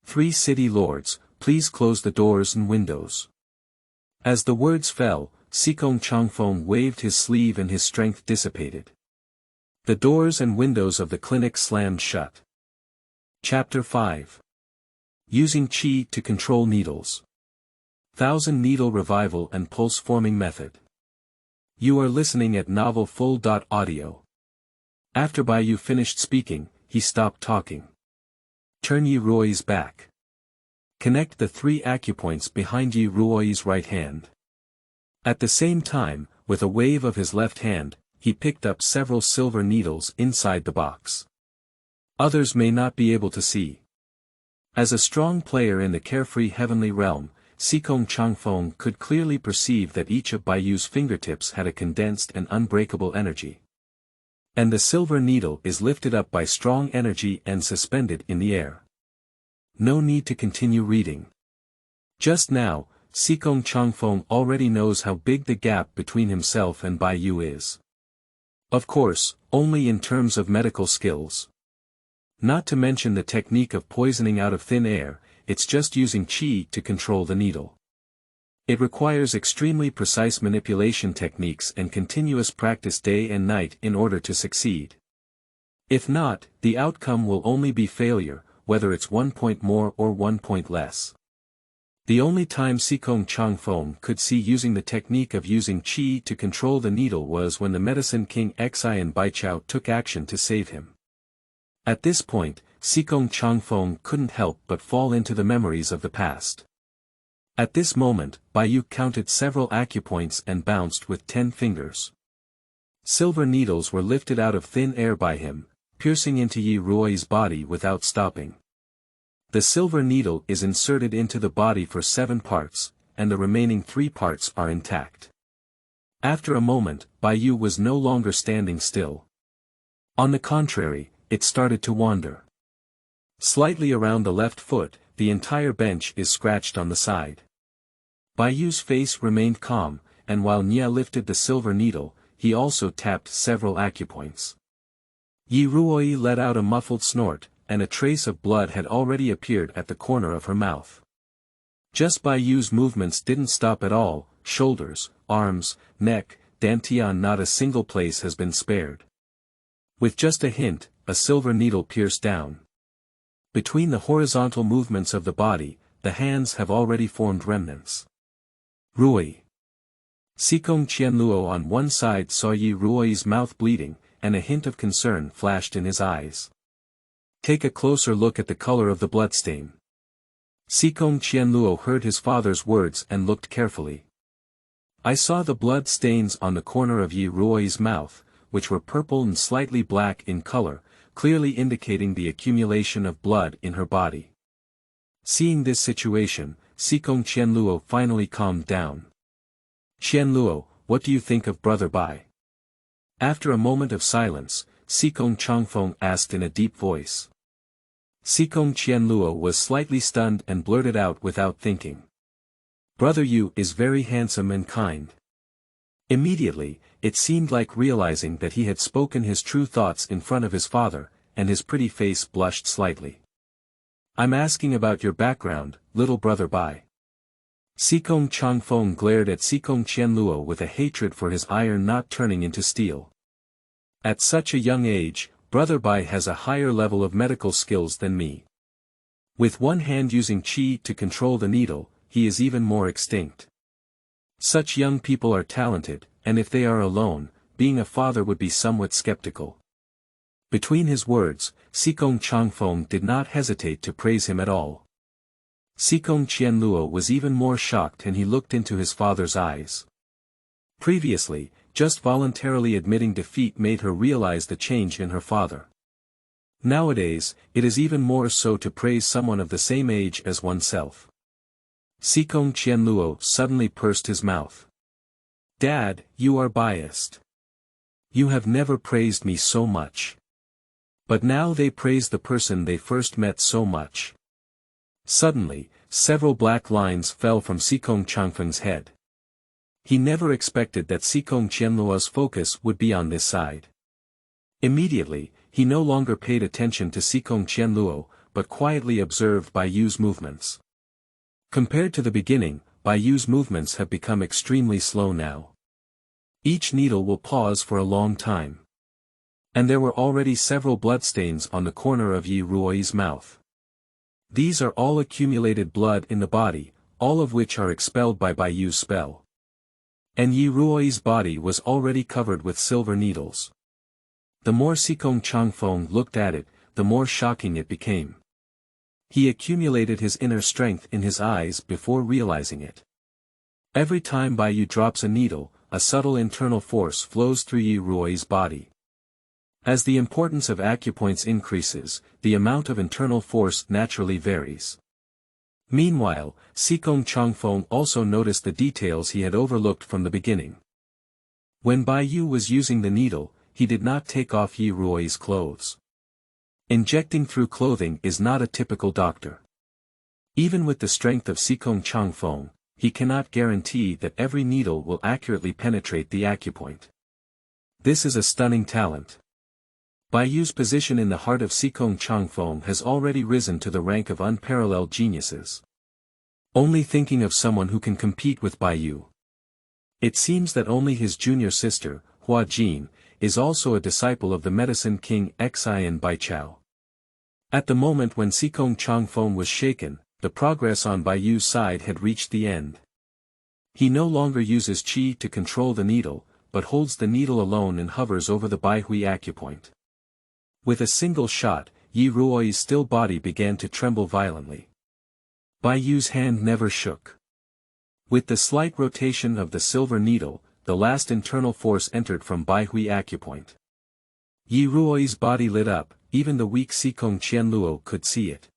3 city lords, please close the doors and windows. As the words fell, Sikong Changfeng waved his sleeve and his strength dissipated. The doors and windows of the clinic slammed shut. Chapter 5. Using Qi to control needles. 1000 needle revival and pulse forming method. You are listening at Novel Full.audio. After Bai Yu finished speaking, he stopped talking. Turn Yi Ruoyi's back. Connect the 3 acupoints behind Yi Ruoyi's right hand. At the same time, with a wave of his left hand, he picked up several silver needles inside the box. Others may not be able to see. As a strong player in the carefree heavenly realm, Sikong Changfeng could clearly perceive that each of Bai Yu's fingertips had a condensed and unbreakable energy. And the silver needle is lifted up by strong energy and suspended in the air. No need to continue reading. Just now, Sikong Changfeng already knows how big the gap between himself and Bai Yu is. Of course, only in terms of medical skills. Not to mention the technique of poisoning out of thin air, it's just using Qi to control the needle. It requires extremely precise manipulation techniques and continuous practice day and night in order to succeed. If not, the outcome will only be failure, whether it's 1 point more or 1 point less. The only time Sikong Changfeng could see using the technique of using Qi to control the needle was when the medicine king Xian Baichao took action to save him. At this point, Sikong Changfeng couldn't help but fall into the memories of the past. At this moment, Bai Yu counted several acupoints and bounced with 10 fingers. Silver needles were lifted out of thin air by him, piercing into Yi Ruoyi's body without stopping. The silver needle is inserted into the body for 7 parts, and the remaining 3 parts are intact. After a moment, Bai Yu was no longer standing still. On the contrary, it started to wander. Slightly around the left foot, the entire bench is scratched on the side. Baiyu's face remained calm, and while Nia lifted the silver needle, he also tapped several acupoints. Ruoyi let out a muffled snort, and a trace of blood had already appeared at the corner of her mouth. Just Baiyu's movements didn't stop at all, shoulders, arms, neck, dantian, not a single place has been spared. With just a hint, a silver needle pierced down. Between the horizontal movements of the body, the hands have already formed remnants. Ruoyi. Sikong Changfeng on one side saw Ruoyi's mouth bleeding, and a hint of concern flashed in his eyes. Take a closer look at the color of the bloodstain. Sikong Changfeng heard his father's words and looked carefully. I saw the blood stains on the corner of Ruoyi's mouth, which were purple and slightly black in color, clearly indicating the accumulation of blood in her body. Seeing this situation, Sikong Changfeng finally calmed down. Qianluo, what do you think of Brother Bai? After a moment of silence, Sikong Changfeng asked in a deep voice. Sikong Changfeng was slightly stunned and blurted out without thinking. Brother Yu is very handsome and kind. Immediately, it seemed like realizing that he had spoken his true thoughts in front of his father, and his pretty face blushed slightly. I'm asking about your background, little brother Bai. Sikong Changfeng glared at Sikong Changfeng with a hatred for his iron not turning into steel. At such a young age, Brother Bai has a higher level of medical skills than me. With one hand using qi to control the needle, he is even more extinct. Such young people are talented, and if they are alone, being a father would be somewhat skeptical. Between his words, Sikong Changfeng did not hesitate to praise him at all. Sikong Changfeng was even more shocked, and he looked into his father's eyes. Previously, just voluntarily admitting defeat made her realize the change in her father. Nowadays, it is even more so to praise someone of the same age as oneself. Sikong Changfeng suddenly pursed his mouth. Dad, you are biased. You have never praised me so much. But now they praise the person they first met so much. Suddenly, several black lines fell from Sikong Changfeng's head. He never expected that Sikong Changfeng's focus would be on this side. Immediately, he no longer paid attention to Sikong Changfeng, but quietly observed Baiyu's movements. Compared to the beginning, Baiyu's movements have become extremely slow now. Each needle will pause for a long time. And there were already several bloodstains on the corner of Ruoyi's mouth. These are all accumulated blood in the body, all of which are expelled by Baiyu's spell. And Ruoyi's body was already covered with silver needles. The more Sikong Changfeng looked at it, the more shocking it became. He accumulated his inner strength in his eyes before realizing it. Every time Baiyu drops a needle, a subtle internal force flows through Ruoyi's body. As the importance of acupoints increases, the amount of internal force naturally varies. Meanwhile, Sikong Changfeng also noticed the details he had overlooked from the beginning. When Baiyu was using the needle, he did not take off Ruoyi's clothes. Injecting through clothing is not a typical doctor. Even with the strength of Sikong Changfeng, he cannot guarantee that every needle will accurately penetrate the acupoint. This is a stunning talent. Baiyu's position in the heart of Sikong Changfeng has already risen to the rank of unparalleled geniuses. Only thinking of someone who can compete with Baiyu. It seems that only his junior sister, Hua Jin, is also a disciple of the medicine king Xian Baichao. At the moment when Sikong Changfeng was shaken, the progress on Baiyu's side had reached the end. He no longer uses qi to control the needle, but holds the needle alone and hovers over the Baihui acupoint. With a single shot, Ruoyi's still body began to tremble violently. Baiyu's hand never shook. With the slight rotation of the silver needle, the last internal force entered from Baihui acupoint. Ruoyi's body lit up, even the weak Sikong Changfeng could see it.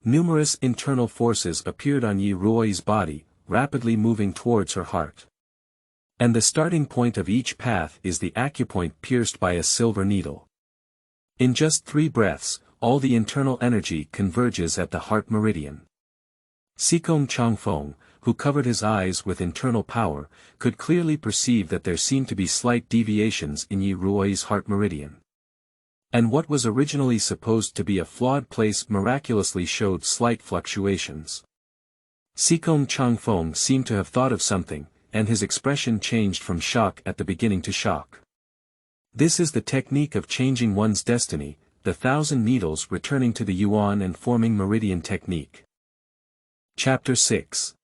Numerous internal forces appeared on Ruoyi's body, rapidly moving towards her heart. And the starting point of each path is the acupoint pierced by a silver needle. In just 3 breaths, all the internal energy converges at the heart meridian. Sikong Changfeng, who covered his eyes with internal power, could clearly perceive that there seemed to be slight deviations in Yi Ruoyi's heart meridian. And what was originally supposed to be a flawed place miraculously showed slight fluctuations. Sikong Changfeng seemed to have thought of something, and his expression changed from shock at the beginning to shock. This is the technique of changing one's destiny, the 1,000 needles returning to the yuan and forming meridian technique. Chapter 6.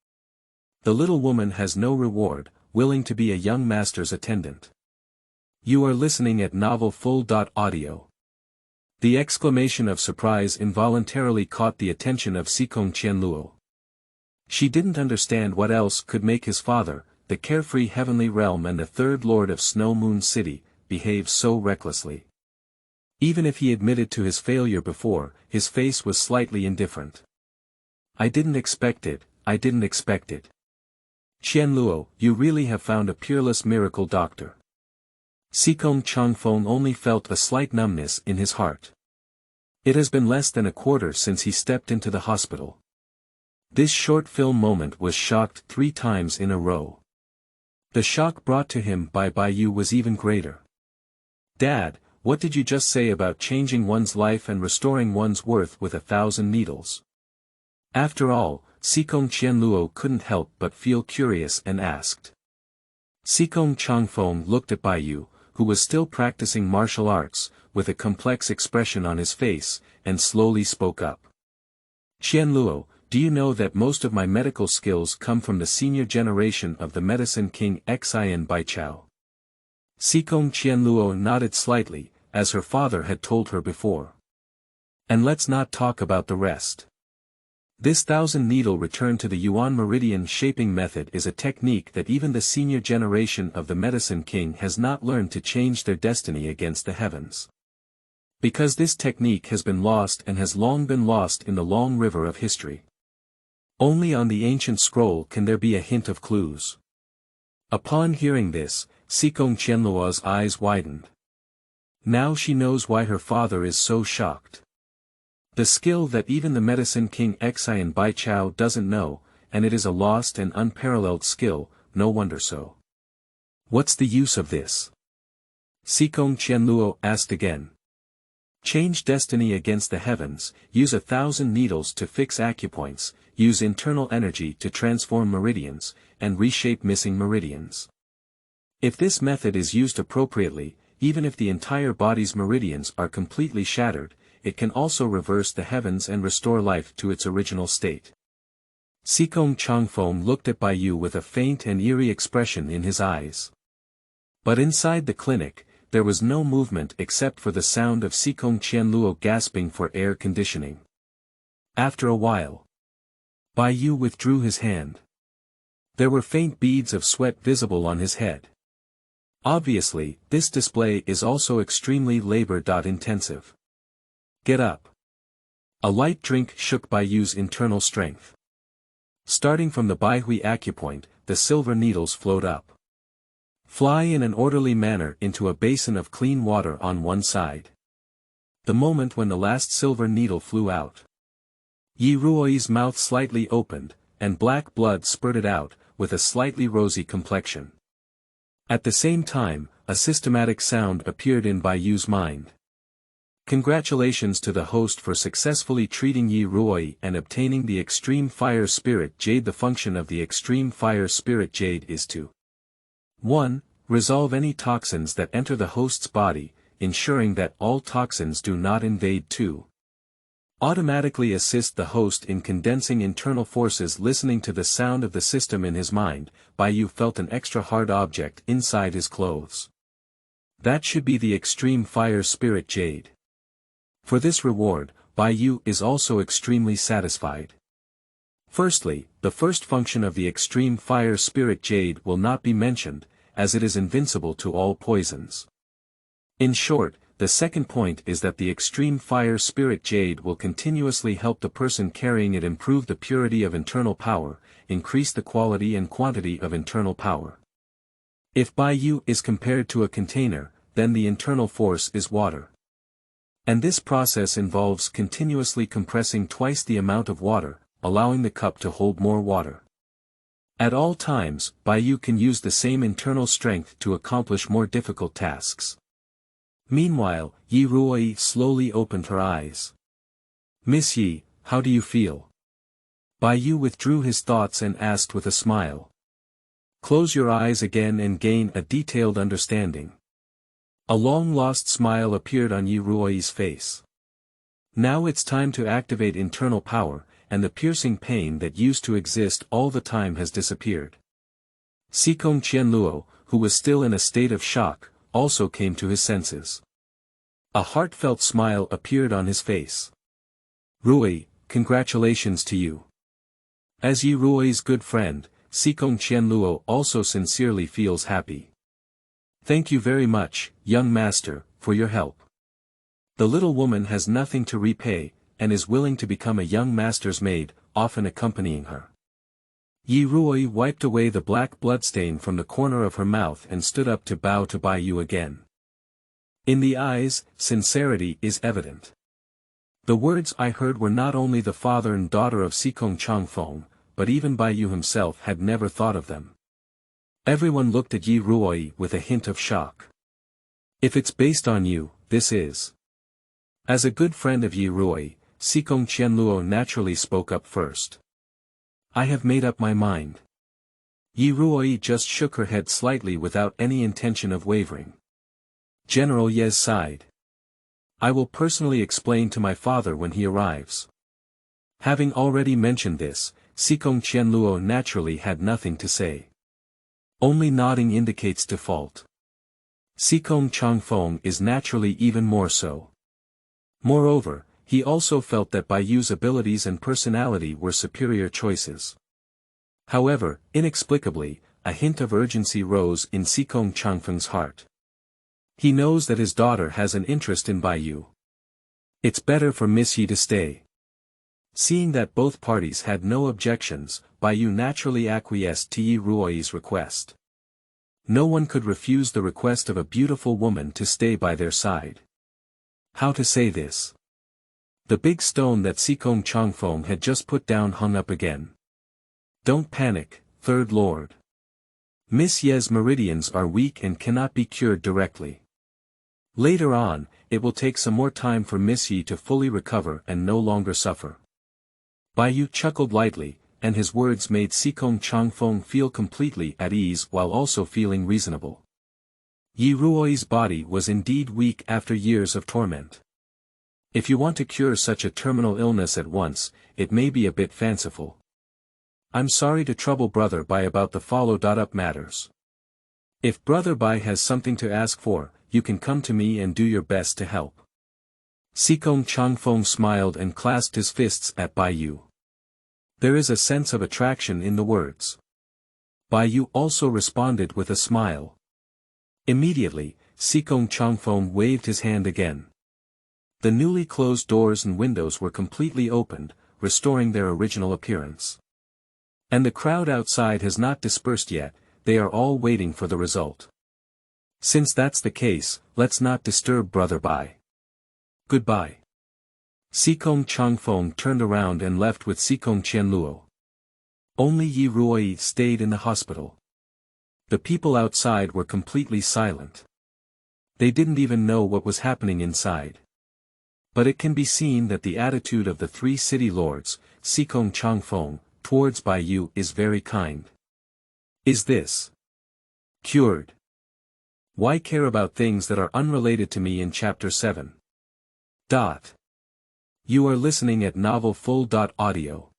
The little woman has no reward, willing to be a young master's attendant. You are listening at Novel Full.audio. The exclamation of surprise involuntarily caught the attention of Sikong Changfeng. She didn't understand what else could make his father, the carefree heavenly realm and the third lord of Snow Moon City, behave so recklessly. Even if he admitted to his failure before, his face was slightly indifferent. I didn't expect it. Qianluo, you really have found a peerless miracle doctor. Sikong Changfeng only felt a slight numbness in his heart. It has been less than a quarter since he stepped into the hospital. This short film moment was shocked 3 times in a row. The shock brought to him by Yu was even greater. Dad, what did you just say about changing one's life and restoring one's worth with 1,000 needles? After all, Sikong Changfeng couldn't help but feel curious and asked. Sikong Changfeng looked at Bai Yu, who was still practicing martial arts, with a complex expression on his face, and slowly spoke up. Qianluo, do you know that most of my medical skills come from the senior generation of the medicine king Xian Baichao? Sikong Qianluo nodded slightly, as her father had told her before. And let's not talk about the rest. This 1,000 needle return to the yuan meridian shaping method is a technique that even the senior generation of the medicine king has not learned to change their destiny against the heavens. Because this technique has been lost and has long been lost in the long river of history. Only on the ancient scroll can there be a hint of clues. Upon hearing this, Sikong Changfeng's eyes widened. Now she knows why her father is so shocked. The skill that even the medicine king Xian Baichao doesn't know, and it is a lost and unparalleled skill, no wonder so. What's the use of this? Sikong Changfeng asked again. Change destiny against the heavens, use 1,000 needles to fix acupoints, use internal energy to transform meridians, and reshape missing meridians. If this method is used appropriately, even if the entire body's meridians are completely shattered, it can also reverse the heavens and restore life to its original state. Sikong Changfeng looked at Bai Yu with a faint and eerie expression in his eyes. But inside the clinic, there was no movement except for the sound of Sikong Changfeng gasping for air conditioning. After a while, Bai Yu withdrew his hand. There were faint beads of sweat visible on his head. Obviously, this display is also extremely labor-intensive. Get up. A light drink shook Bai Yu's internal strength. Starting from the Baihui acupoint, the silver needles flowed up. Fly in an orderly manner into a basin of clean water on one side. The moment when the last silver needle flew out, Yi Ruoyi's mouth slightly opened, and black blood spurted out, with a slightly rosy complexion. At the same time, a systematic sound appeared in Bai Yu's mind. Congratulations to the host for successfully treating Yi Ruoyi and obtaining the Extreme Fire Spirit Jade. The function of the Extreme Fire Spirit Jade is to 1. Resolve any toxins that enter the host's body, ensuring that all toxins do not invade. 2. Automatically assist the host in condensing internal forces. Listening to the sound of the system in his mind, Bai Yu felt an extra hard object inside his clothes. That should be the Extreme Fire Spirit Jade. For this reward, Bai Yu is also extremely satisfied. Firstly, the first function of the Extreme Fire Spirit Jade will not be mentioned, as it is invincible to all poisons. In short, the second point is that the Extreme Fire Spirit Jade will continuously help the person carrying it improve the purity of internal power, increase the quality and quantity of internal power. If Bai Yu is compared to a container, then the internal force is water. And this process involves continuously compressing twice the amount of water, allowing the cup to hold more water. At all times, Baiyu can use the same internal strength to accomplish more difficult tasks. Meanwhile, Yi Ruoyi slowly opened her eyes. "Miss Yi, how do you feel?" Baiyu withdrew his thoughts and asked with a smile. "Close your eyes again and gain a detailed understanding." A long-lost smile appeared on Yi Ruoyi's face. "Now it's time to activate internal power, and the piercing pain that used to exist all the time has disappeared." Sikong Changfeng, who was still in a state of shock, also came to his senses. A heartfelt smile appeared on his face. "Ruoyi, congratulations to you." As Yi Ruoyi's good friend, Sikong Changfeng also sincerely feels happy. "Thank you very much, young master, for your help." The little woman has nothing to repay, and is willing to become a young master's maid, often accompanying her. Yi Ruoyi wiped away the black bloodstain from the corner of her mouth and stood up to bow to Baiyu again. In the eyes, sincerity is evident. "The words I heard were not only the father and daughter of Sikong Changfeng, but even Baiyu himself had never thought of them." Everyone looked at Yi Ruoyi with a hint of shock. "If it's based on you, this is." As a good friend of Yi Ruoyi, Sikong Changfeng naturally spoke up first. "I have made up my mind." Yi Ruoyi just shook her head slightly without any intention of wavering. General Ye sighed. "I will personally explain to my father when he arrives." Having already mentioned this, Sikong Changfeng naturally had nothing to say. Only nodding indicates default. Sikong Changfeng is naturally even more so. Moreover, he also felt that Baiyu's abilities and personality were superior choices. However, inexplicably, a hint of urgency rose in Sikong Changfeng's heart. He knows that his daughter has an interest in Baiyu. It's better for Miss Yi to stay. Seeing that both parties had no objections, Baiyu naturally acquiesced to Yi Ruoyi's request. No one could refuse the request of a beautiful woman to stay by their side. How to say this? The big stone that Sikong Changfeng had just put down hung up again. "Don't panic, Third Lord. Miss Ye's meridians are weak and cannot be cured directly. Later on, it will take some more time for Miss Yi to fully recover and no longer suffer." Baiyu chuckled lightly, and his words made Sikong Changfeng feel completely at ease while also feeling reasonable. Yi Ruoyi's body was indeed weak after years of torment. If you want to cure such a terminal illness at once, it may be a bit fanciful. "I'm sorry to trouble Brother Bai about the follow-up matters. If Brother Bai has something to ask for, you can come to me and do your best to help." Sikong Changfeng smiled and clasped his fists at Baiyu. There is a sense of attraction in the words. Baiyu also responded with a smile. Immediately, Sikong Changfeng waved his hand again. The newly closed doors and windows were completely opened, restoring their original appearance. And the crowd outside has not dispersed yet, they are all waiting for the result. Since that's the case, let's not disturb Brother Bai. Goodbye. Sikong Changfeng turned around and left with Sikong Changfeng. Only Yi Ruoyi stayed in the hospital. The people outside were completely silent. They didn't even know what was happening inside. But it can be seen that the attitude of the three city lords, Sikong Changfeng, towards Baiyu is very kind. Is this cured? Why care about things that are unrelated to me in Chapter 7? You are listening at Novel Full. Audio.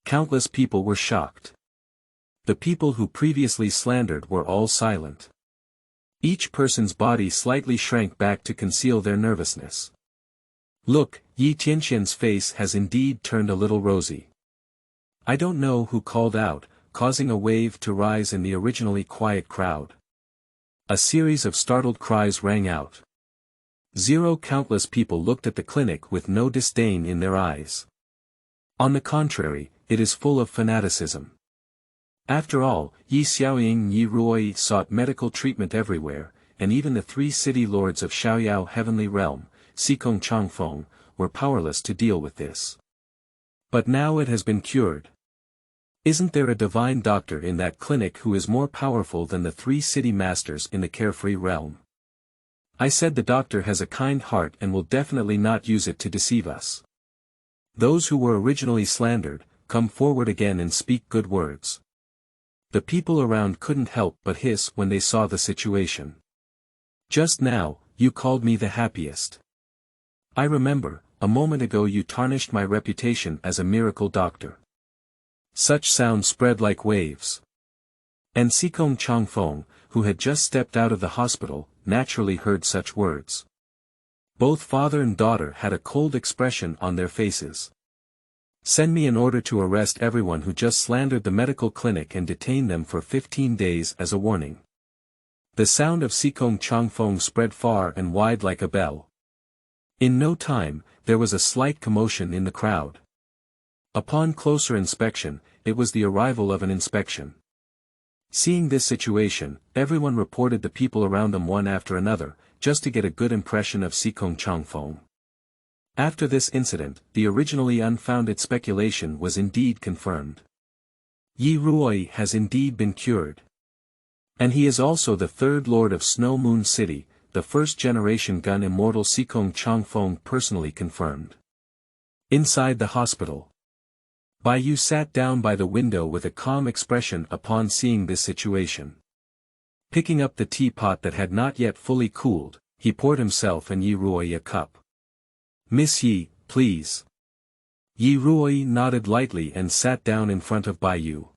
Countless people were shocked. The people who previously slandered were all silent. Each person's body slightly shrank back to conceal their nervousness. Look, Yi Tianxian's face has indeed turned a little rosy. I don't know who called out, causing a wave to rise in the originally quiet crowd. A series of startled cries rang out. Countless people looked at the clinic with no disdain in their eyes. On the contrary, it is full of fanaticism. After all, Yi Xiaoying and Yi Ruoyi sought medical treatment everywhere, and even the three city lords of Xiaoyao Heavenly Realm, Sikong Changfeng, were powerless to deal with this. But now it has been cured. Isn't there a divine doctor in that clinic who is more powerful than the 3 city masters in the carefree realm? I said the doctor has a kind heart and will definitely not use it to deceive us. Those who were originally slandered, come forward again and speak good words. The people around couldn't help but hiss when they saw the situation. Just now, you called me the happiest. I remember, a moment ago you tarnished my reputation as a miracle doctor. Such sound spread like waves. And Sikong Changfeng, who had just stepped out of the hospital, naturally heard such words. Both father and daughter had a cold expression on their faces. Send me an order to arrest everyone who just slandered the medical clinic and detain them for 15 days as a warning. The sound of Sikong Changfeng spread far and wide like a bell. In no time, there was a slight commotion in the crowd. Upon closer inspection, it was the arrival of an inspection. Seeing this situation, everyone reported the people around them one after another, just to get a good impression of Sikong Changfeng. After this incident, the originally unfounded speculation was indeed confirmed. Yi Ruoyi has indeed been cured. And he is also the 3rd Lord of Snow Moon City, the 1st-generation gun immortal Sikong Changfeng personally confirmed. Inside the hospital, Bai Yu sat down by the window with a calm expression upon seeing this situation. Picking up the teapot that had not yet fully cooled, he poured himself and Yi Ruoyi a cup. Miss Yi, please. Yi Ruoyi nodded lightly and sat down in front of Bai Yu.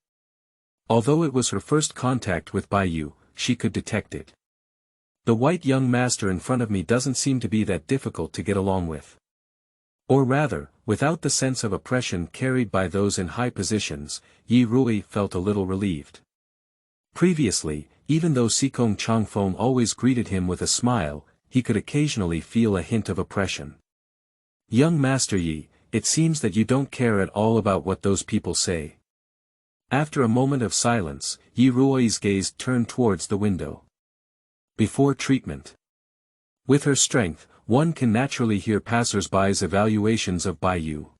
Although it was her first contact with Bai Yu, she could detect it. The white young master in front of me doesn't seem to be that difficult to get along with. Or rather, without the sense of oppression carried by those in high positions, Yi Ruoyi felt a little relieved. Previously, even though Sikong Changfeng always greeted him with a smile, he could occasionally feel a hint of oppression. Young Master Yi, it seems that you don't care at all about what those people say. After a moment of silence, Yi Ruoyi's gaze turned towards the window. Before treatment. With her strength, one can naturally hear passers-by's evaluations of Bai Yu.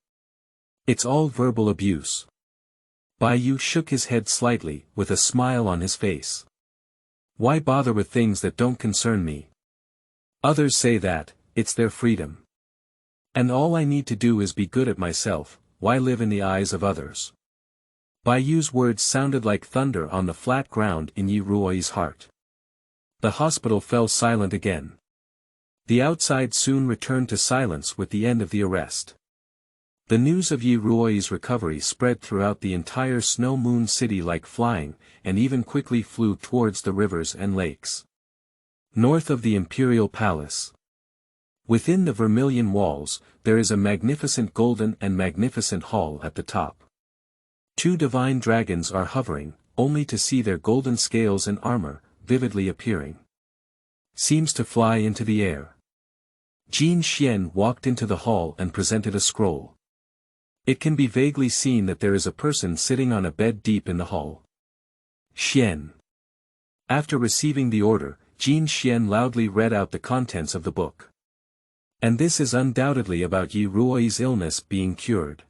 It's all verbal abuse. Bai Yu shook his head slightly, with a smile on his face. Why bother with things that don't concern me? Others say that, it's their freedom. And all I need to do is be good at myself, why live in the eyes of others? Bai Yu's words sounded like thunder on the flat ground in Yi Ruoyi's heart. The hospital fell silent again. The outside soon returned to silence with the end of the arrest. The news of Yi Ruoyi's recovery spread throughout the entire Snow Moon City like flying, and even quickly flew towards the rivers and lakes. North of the Imperial Palace. Within the vermilion walls, there is a magnificent golden and magnificent hall at the top. 2 divine dragons are hovering, only to see their golden scales and armor, vividly appearing. Seems to fly into the air. Jin Xian walked into the hall and presented a scroll. It can be vaguely seen that there is a person sitting on a bed deep in the hall. Xian. After receiving the order, Jin Xian loudly read out the contents of the book. And this is undoubtedly about Yi Ruoyi's illness being cured.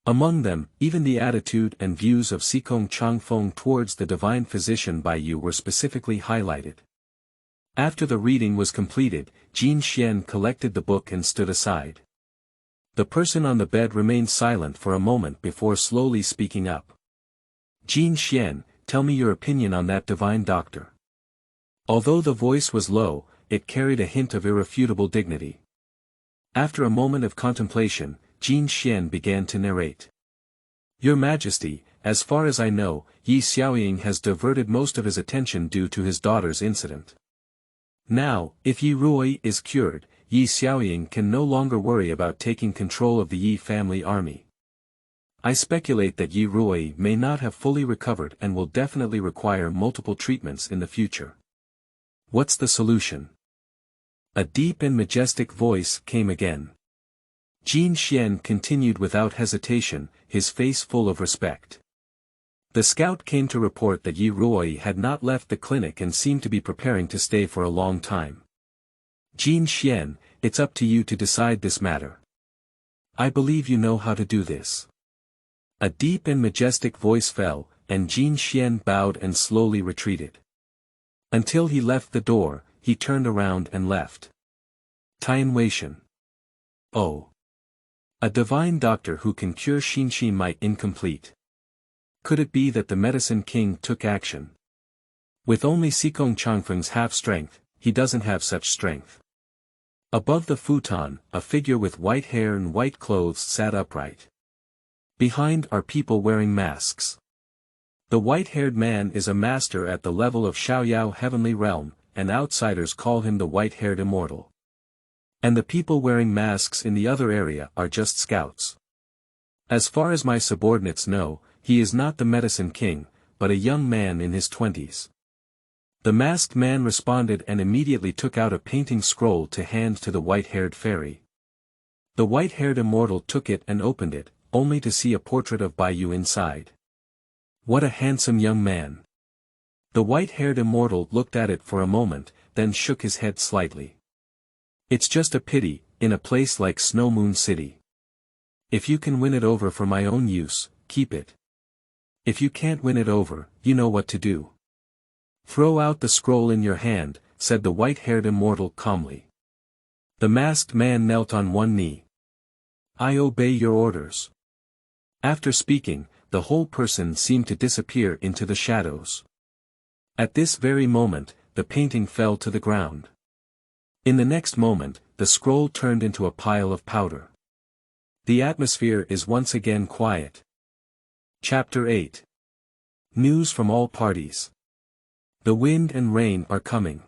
Among them, even the attitude and views of Sikong Changfeng towards the divine physician Bai Yu were specifically highlighted. After the reading was completed, Jin Xian collected the book and stood aside. The person on the bed remained silent for a moment before slowly speaking up. Jin Xian, tell me your opinion on that divine doctor. Although the voice was low, it carried a hint of irrefutable dignity. After a moment of contemplation, Jin Xian began to narrate. Your Majesty, as far as I know, Yi Xiaoying has diverted most of his attention due to his daughter's incident. Now, if Yi Ruoyi is cured, Yi Xiaoying can no longer worry about taking control of the Yi family army. I speculate that Yi Ruoyi may not have fully recovered and will definitely require multiple treatments in the future. What's the solution? A deep and majestic voice came again. Jin Xian continued without hesitation, his face full of respect. The scout came to report that Yi Ruoyi had not left the clinic and seemed to be preparing to stay for a long time. Jin Xian, It's up to you to decide this matter. I believe you know how to do this. A deep and majestic voice fell, and Jin Xian bowed and slowly retreated. Until he left the door, he turned around and left. Tian Weishan. Oh. A divine doctor who can cure Xianxia might incomplete. Could it be that the medicine king took action? With only Sikong Changfeng's half-strength, he doesn't have such strength. Above the futon, a figure with white hair and white clothes sat upright. Behind are people wearing masks. The white-haired man is a master at the level of Xiaoyao heavenly realm, and outsiders call him the white-haired immortal. And the people wearing masks in the other area are just scouts. As far as my subordinates know, he is not the medicine king, but a young man in his 20s. The masked man responded and immediately took out a painting scroll to hand to the white-haired fairy. The white-haired immortal took it and opened it, only to see a portrait of Baiyu inside. What a handsome young man. The white-haired immortal looked at it for a moment, then shook his head slightly. It's just a pity, in a place like Snow Moon City. If you can win it over for my own use, keep it. If you can't win it over, you know what to do. Throw out the scroll in your hand, said the white-haired immortal calmly. The masked man knelt on one knee. I obey your orders. After speaking, the whole person seemed to disappear into the shadows. At this very moment, the painting fell to the ground. In the next moment, the scroll turned into a pile of powder. The atmosphere is once again quiet. Chapter 8. News from all parties. The wind and rain are coming.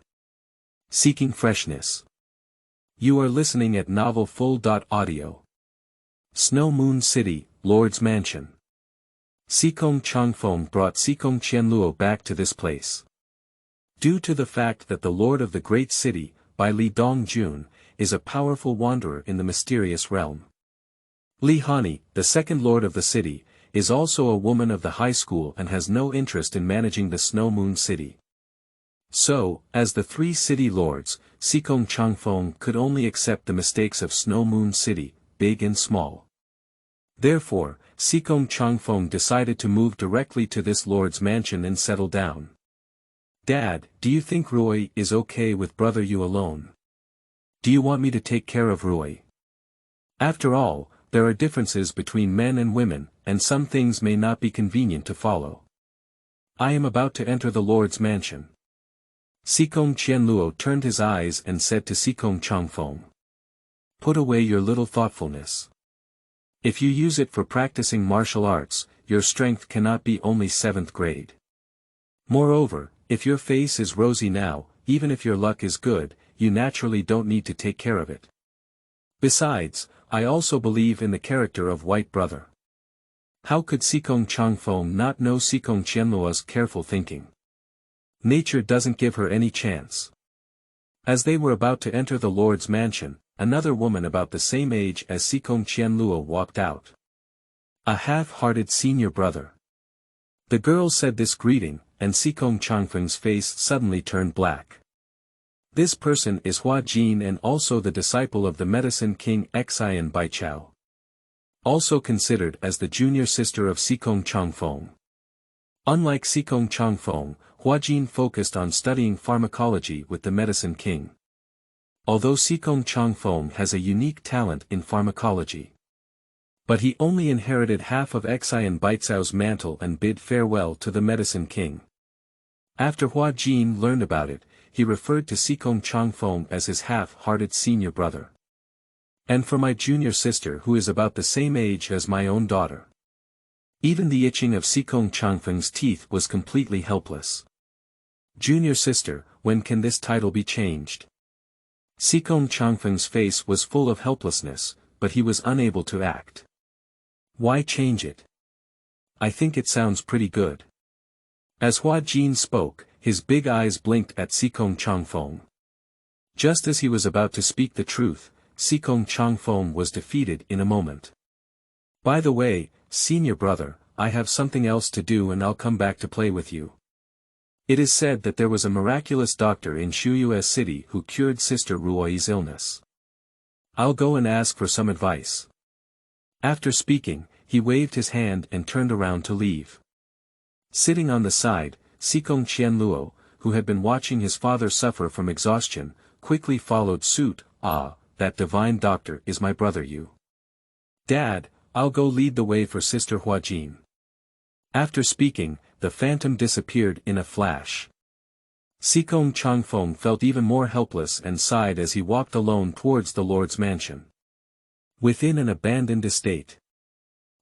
Seeking freshness. You are listening at novelfull.audio. Snow Moon City, Lord's Mansion. Sikong Changfeng brought Sikong Qianluo back to this place. Due to the fact that the lord of the great city, by Li Dongjun, is a powerful wanderer in the mysterious realm. Li Hanyi, the second lord of the city, is also a woman of the high school and has no interest in managing the Snow Moon City. So, as the three city lords, Sikong Changfeng could only accept the mistakes of Snow Moon City, big and small. Therefore, Sikong Changfeng decided to move directly to this lord's mansion and settle down. Dad, do you think Ruoyi is okay with brother you alone? Do you want me to take care of Ruoyi? After all, there are differences between men and women, and some things may not be convenient to follow. I am about to enter the lord's mansion. Sikong Qianluo turned his eyes and said to Sikong Changfeng. Put away your little thoughtfulness. If you use it for practicing martial arts, your strength cannot be only 7th grade. Moreover, if your face is rosy now, even if your luck is good, you naturally don't need to take care of it. Besides, I also believe in the character of white brother. How could Sikong Changfeng not know Sikong Qianluo's careful thinking? Nature doesn't give her any chance. As they were about to enter the lord's mansion, another woman about the same age as Sikong Qianluo walked out. A half-hearted senior brother. The girl said this greeting, and Sikong Changfeng's face suddenly turned black. This person is Hua Jin and also the disciple of the medicine king Xian Baichao. Also considered as the junior sister of Sikong Changfeng. Unlike Sikong Changfeng, Hua Jin focused on studying pharmacology with the medicine king. Although Sikong Changfeng has a unique talent in pharmacology. But he only inherited half of Xian Baichao's mantle and bid farewell to the medicine king. After Hua Jin learned about it, he referred to Sikong Changfeng as his half-hearted senior brother. And for my junior sister who is about the same age as my own daughter. Even the itching of Sikong Changfeng's teeth was completely helpless. Junior sister, when can this title be changed? Sikong Changfeng's face was full of helplessness, but he was unable to act. Why change it? I think it sounds pretty good. As Hua Jin spoke, his big eyes blinked at Sikong Changfeng. Just as he was about to speak the truth, Sikong Changfeng was defeated in a moment. By the way, senior brother, I have something else to do and I'll come back to play with you. It is said that there was a miraculous doctor in Shuyue City who cured Sister Ruoyi's illness. I'll go and ask for some advice. After speaking, he waved his hand and turned around to leave. Sitting on the side, Sikong Changfeng, who had been watching his father suffer from exhaustion, quickly followed suit. Ah, that divine doctor is my brother Yu. Dad, I'll go lead the way for Sister Huajin. After speaking, the phantom disappeared in a flash. Sikong Changfeng felt even more helpless and sighed as he walked alone towards the Lord's mansion. Within an abandoned estate,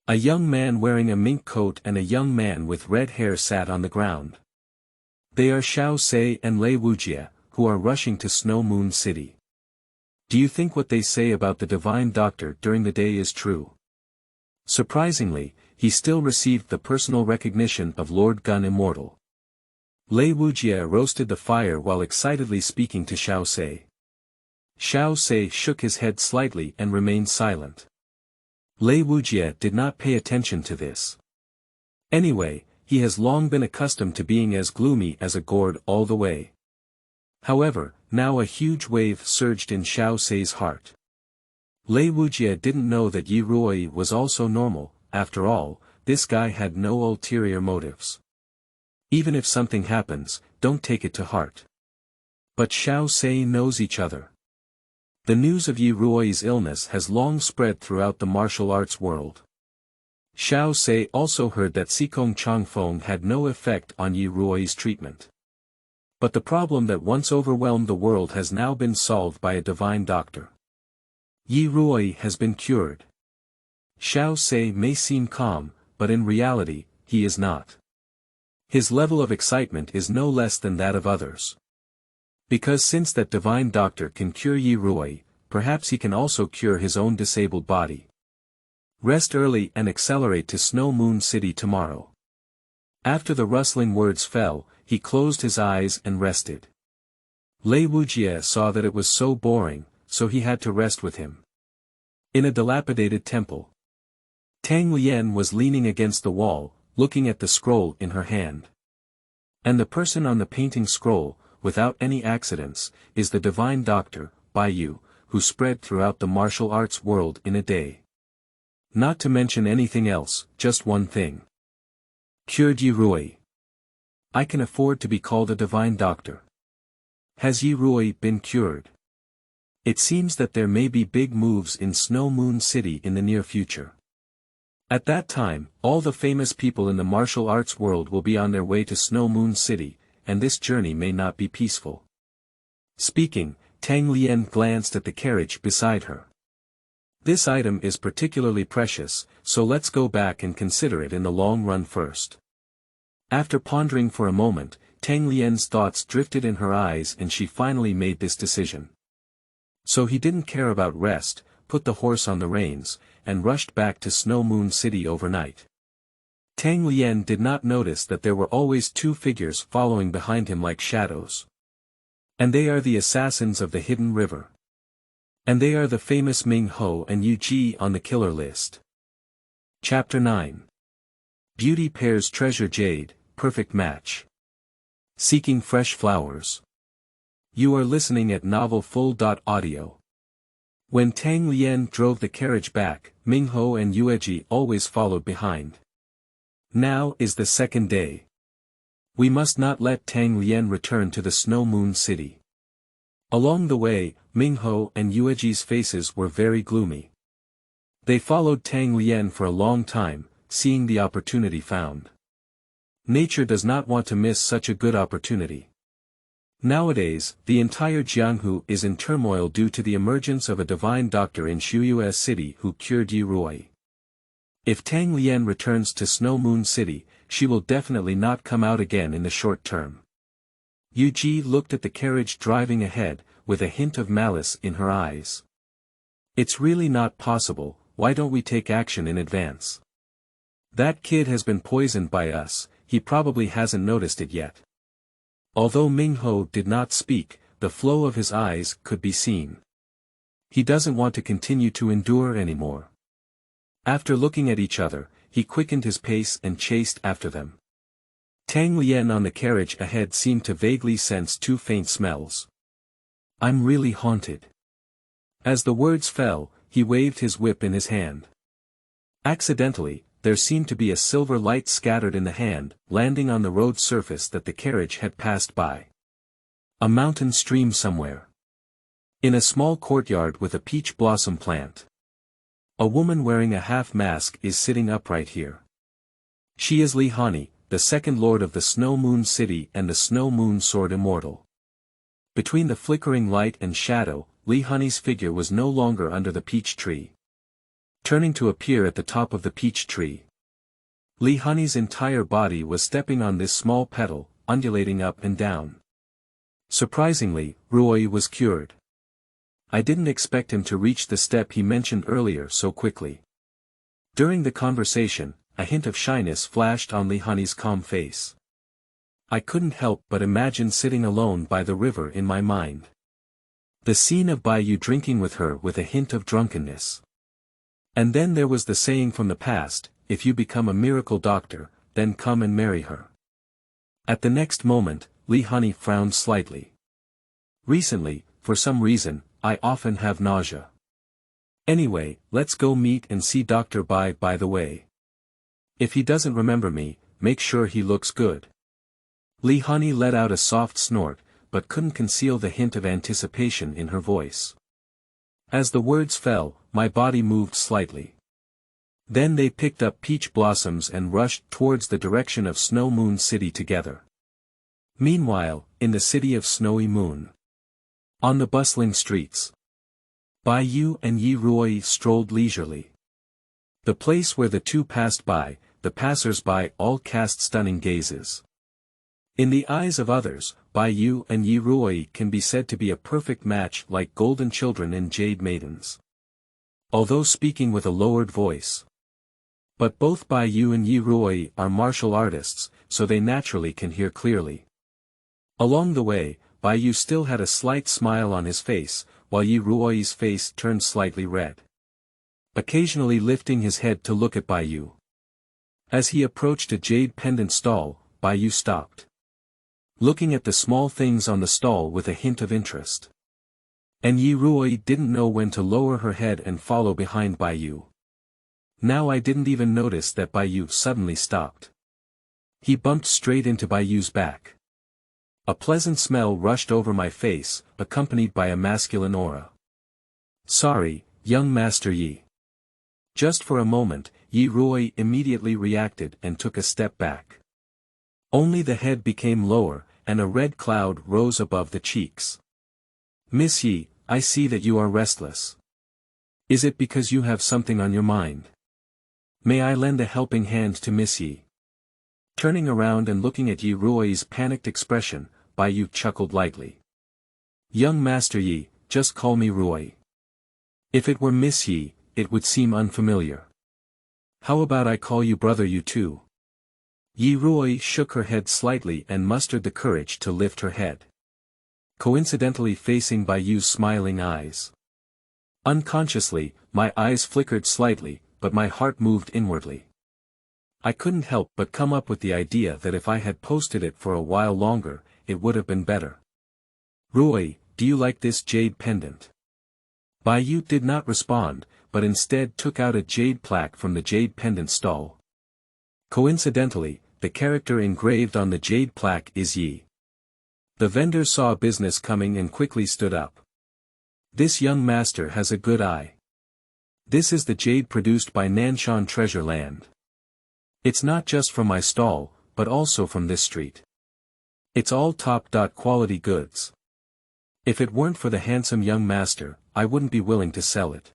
a young man wearing a mink coat and a young man with red hair sat on the ground. They are Xianxia and Wuxia, who are rushing to Snow Moon City. Do you think what they say about the divine doctor during the day is true? Surprisingly, he still received the personal recognition of Lord Gun Immortal. Wuxia roasted the fire while excitedly speaking to Xianxia. Xianxia shook his head slightly and remained silent. Wuxia did not pay attention to this. Anyway, he has long been accustomed to being as gloomy as a gourd all the way. However, now a huge wave surged in Xiaoxi's heart. Wuxia didn't know that Ruoyi was also normal. After all, this guy had no ulterior motives. Even if something happens, don't take it to heart. But Xiaoxia knows each other. The news of Ruoyi's illness has long spread throughout the martial arts world. Xiaoxia also heard that Sikong Changfeng had no effect on Ruoyi's treatment. But the problem that once overwhelmed the world has now been solved by a divine doctor. Ruoyi has been cured. Xiaoxia may seem calm, but in reality, he is not. His level of excitement is no less than that of others. Because since that divine doctor can cure Ruoyi, perhaps he can also cure his own disabled body. Rest early and accelerate to Snow Moon City tomorrow. After the rustling words fell, he closed his eyes and rested. Wuxia saw that it was so boring, so he had to rest with him. In a dilapidated temple, Tang Lian was leaning against the wall, looking at the scroll in her hand. And the person on the painting scroll, without any accidents, is the divine doctor, Feilu, who spread throughout the martial arts world in a day. Not to mention anything else, just one thing. Cured Ruoyi. I can afford to be called a divine doctor. Has Ruoyi been cured? It seems that there may be big moves in Snow Moon City in the near future. At that time, all the famous people in the martial arts world will be on their way to Snow Moon City, and this journey may not be peaceful. Speaking, Tang Lian glanced at the carriage beside her. This item is particularly precious, so let's go back and consider it in the long run first. After pondering for a moment, Tang Lian's thoughts drifted in her eyes and she finally made this decision. So he didn't care about rest, put the horse on the reins, and rushed back to Snow Moon City overnight. Tang Lian did not notice that there were always two figures following behind him like shadows. And they are the assassins of the Hidden River. And they are the famous Ming Ho and Yu Ji on the killer list. Chapter 9. Beauty Pairs Treasure Jade, Perfect Match. Seeking Fresh Flowers. You are listening at novelfull.audio. When Tang Lian drove the carriage back, Ming Ho and Yueji always followed behind. Now is the second day. We must not let Tang Lian return to the Snow Moon City. Along the way, Ming Ho and Yueji's faces were very gloomy. They followed Tang Lian for a long time, seeing the opportunity found. Nature does not want to miss such a good opportunity. Nowadays, the entire Jianghu is in turmoil due to the emergence of a divine doctor in Shuyue City who cured Ruoyi. If Tang Lian returns to Snow Moon City, she will definitely not come out again in the short term. Yu Ji looked at the carriage driving ahead, with a hint of malice in her eyes. It's really not possible, why don't we take action in advance? That kid has been poisoned by us, he probably hasn't noticed it yet. Although Ming Ho did not speak, the flow of his eyes could be seen. He doesn't want to continue to endure anymore. After looking at each other, he quickened his pace and chased after them. Tang Lian on the carriage ahead seemed to vaguely sense two faint smells. I'm really haunted. As the words fell, he waved his whip in his hand. Accidentally, there seemed to be a silver light scattered in the hand, landing on the road surface that the carriage had passed by. A mountain stream somewhere. In a small courtyard with a peach blossom plant. A woman wearing a half mask is sitting upright here. She is Hanyi, the second lord of the Snow Moon City and the Snow Moon Sword Immortal. Between the flickering light and shadow, Hanyi's figure was no longer under the peach tree. Turning to appear at the top of the peach tree. Hanyi's entire body was stepping on this small petal, undulating up and down. Surprisingly, Ruoyi was cured. I didn't expect him to reach the step he mentioned earlier so quickly. During the conversation, a hint of shyness flashed on Hanyi's calm face. I couldn't help but imagine sitting alone by the river in my mind. The scene of Baiyu drinking with her with a hint of drunkenness. And then there was the saying from the past, if you become a miracle doctor, then come and marry her. At the next moment, Hanyi frowned slightly. Recently, for some reason, I often have nausea. Anyway, let's go meet and see Dr. Bai by the way. If he doesn't remember me, make sure he looks good. Hanyi let out a soft snort, but couldn't conceal the hint of anticipation in her voice. As the words fell, my body moved slightly. Then they picked up peach blossoms and rushed towards the direction of Snow Moon City together. Meanwhile, in the city of Snowy Moon. On the bustling streets. Baiyu and Ruoyi strolled leisurely. The place where the two passed by, the passers-by all cast stunning gazes. In the eyes of others, Baiyu and Ruoyi can be said to be a perfect match like golden children and jade maidens. Although speaking with a lowered voice. But both Baiyu and Ruoyi are martial artists, so they naturally can hear clearly. Along the way, Baiyu still had a slight smile on his face, while Ruoyi's face turned slightly red. Occasionally lifting his head to look at Baiyu. As he approached a jade pendant stall, Baiyu stopped. Looking at the small things on the stall with a hint of interest. And Ruoyi didn't know when to lower her head and follow behind Baiyu. Now I didn't even notice that Baiyu suddenly stopped. He bumped straight into Baiyu's back. A pleasant smell rushed over my face, accompanied by a masculine aura. Sorry, young Master Yi. Just for a moment, Ruoyi immediately reacted and took a step back. Only the head became lower, and a red cloud rose above the cheeks. Miss Yi, I see that you are restless. Is it because you have something on your mind? May I lend a helping hand to Miss Yi? Turning around and looking at Ruoyi's panicked expression, Baiyu chuckled lightly. Young Master Yi, just call me Ruoyi. If it were Miss Yi, it would seem unfamiliar. How about I call you Brother Yu too? Ruoyi shook her head slightly and mustered the courage to lift her head. Coincidentally facing Baiyu's smiling eyes. Unconsciously, my eyes flickered slightly, but my heart moved inwardly. I couldn't help but come up with the idea that if I had posted it for a while longer, it would have been better. Ruoyi, do you like this jade pendant? Baiyu did not respond, but instead took out a jade plaque from the jade pendant stall. Coincidentally, the character engraved on the jade plaque is Yi. The vendor saw business coming and quickly stood up. This young master has a good eye. This is the jade produced by Nanshan Treasure Land. It's not just from my stall, but also from this street. It's all top-quality goods. If it weren't for the handsome young master, I wouldn't be willing to sell it.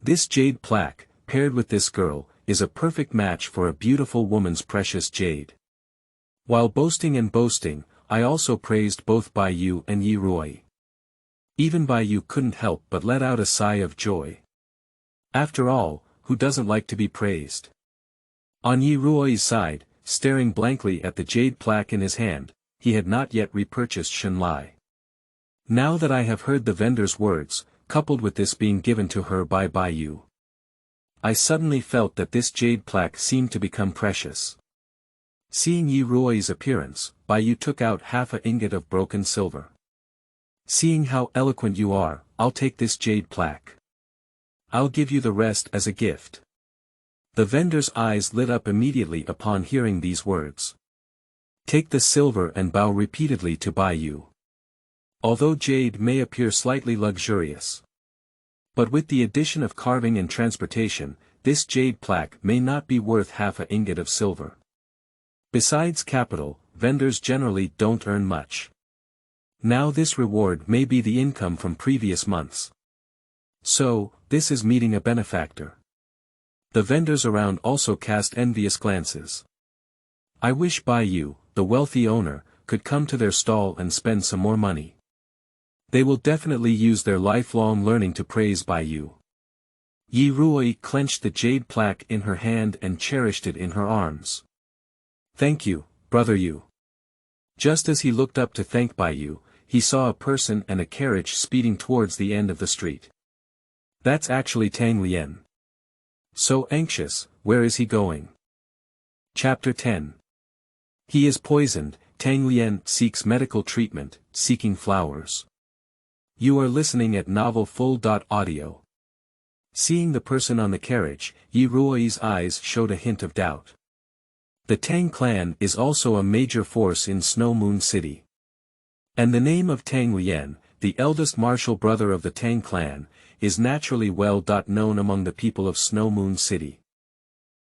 This jade plaque, paired with this girl, is a perfect match for a beautiful woman's precious jade. While boasting, I also praised both Baiyu and Ruoyi. Even Baiyu couldn't help but let out a sigh of joy. After all, who doesn't like to be praised? On Ruoyi's side, staring blankly at the jade plaque in his hand, he had not yet repurchased Shenlai. Now that I have heard the vendor's words, coupled with this being given to her by Baiyu, I suddenly felt that this jade plaque seemed to become precious. Seeing Ruoyi's appearance, Baiyu took out half an ingot of broken silver. Seeing how eloquent you are, I'll take this jade plaque. I'll give you the rest as a gift. The vendor's eyes lit up immediately upon hearing these words. Take the silver and bow repeatedly to Baiyu. Although jade may appear slightly luxurious, but with the addition of carving and transportation, this jade plaque may not be worth half an ingot of silver. Besides capital, vendors generally don't earn much. Now this reward may be the income from previous months. So, this is meeting a benefactor. The vendors around also cast envious glances. I wish Baiyu, the wealthy owner, could come to their stall and spend some more money. They will definitely use their lifelong learning to praise Baiyu. Ruoyi clenched the jade plaque in her hand and cherished it in her arms. Thank you, brother Yu. Just as he looked up to thank Baiyu, he saw a person and a carriage speeding towards the end of the street. That's actually Tang Lian. So anxious, where is he going? Chapter 10. He is poisoned, Tang Lian seeks medical treatment, seeking flowers. You are listening at novelfull.audio. Seeing the person on the carriage, Ruoyi's eyes showed a hint of doubt. The Tang clan is also a major force in Snow Moon City. And the name of Tang Lian, the eldest martial brother of the Tang clan, is naturally well known among the people of Snow Moon City.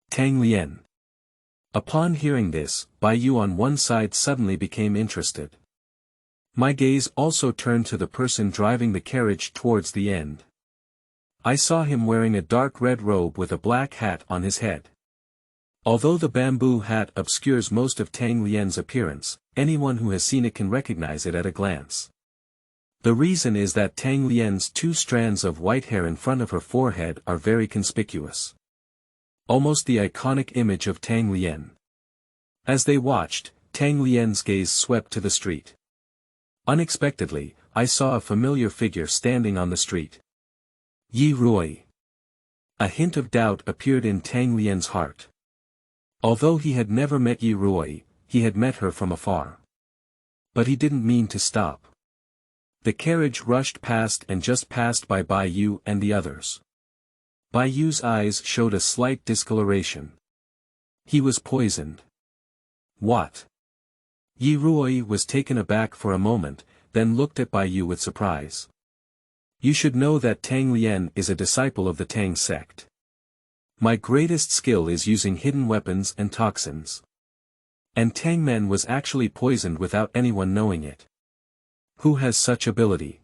Tang Lian. Upon hearing this, Baiyu on one side suddenly became interested. My gaze also turned to the person driving the carriage towards the end. I saw him wearing a dark red robe with a black hat on his head. Although the bamboo hat obscures most of Tang Lian's appearance, anyone who has seen it can recognize it at a glance. The reason is that Tang Lian's 2 strands of white hair in front of her forehead are very conspicuous. Almost the iconic image of Tang Lian. As they watched, Tang Lian's gaze swept to the street. Unexpectedly, I saw a familiar figure standing on the street. Ruoyi. A hint of doubt appeared in Tang Lian's heart. Although he had never met Ruoyi, he had met her from afar. But he didn't mean to stop. The carriage rushed past and just passed by Baiyu and the others. Baiyu's eyes showed a slight discoloration. He was poisoned. What? Ruoyi was taken aback for a moment, then looked at Baiyu with surprise. You should know that Tang Lian is a disciple of the Tang sect. My greatest skill is using hidden weapons and toxins. And Tang Men was actually poisoned without anyone knowing it. Who has such ability?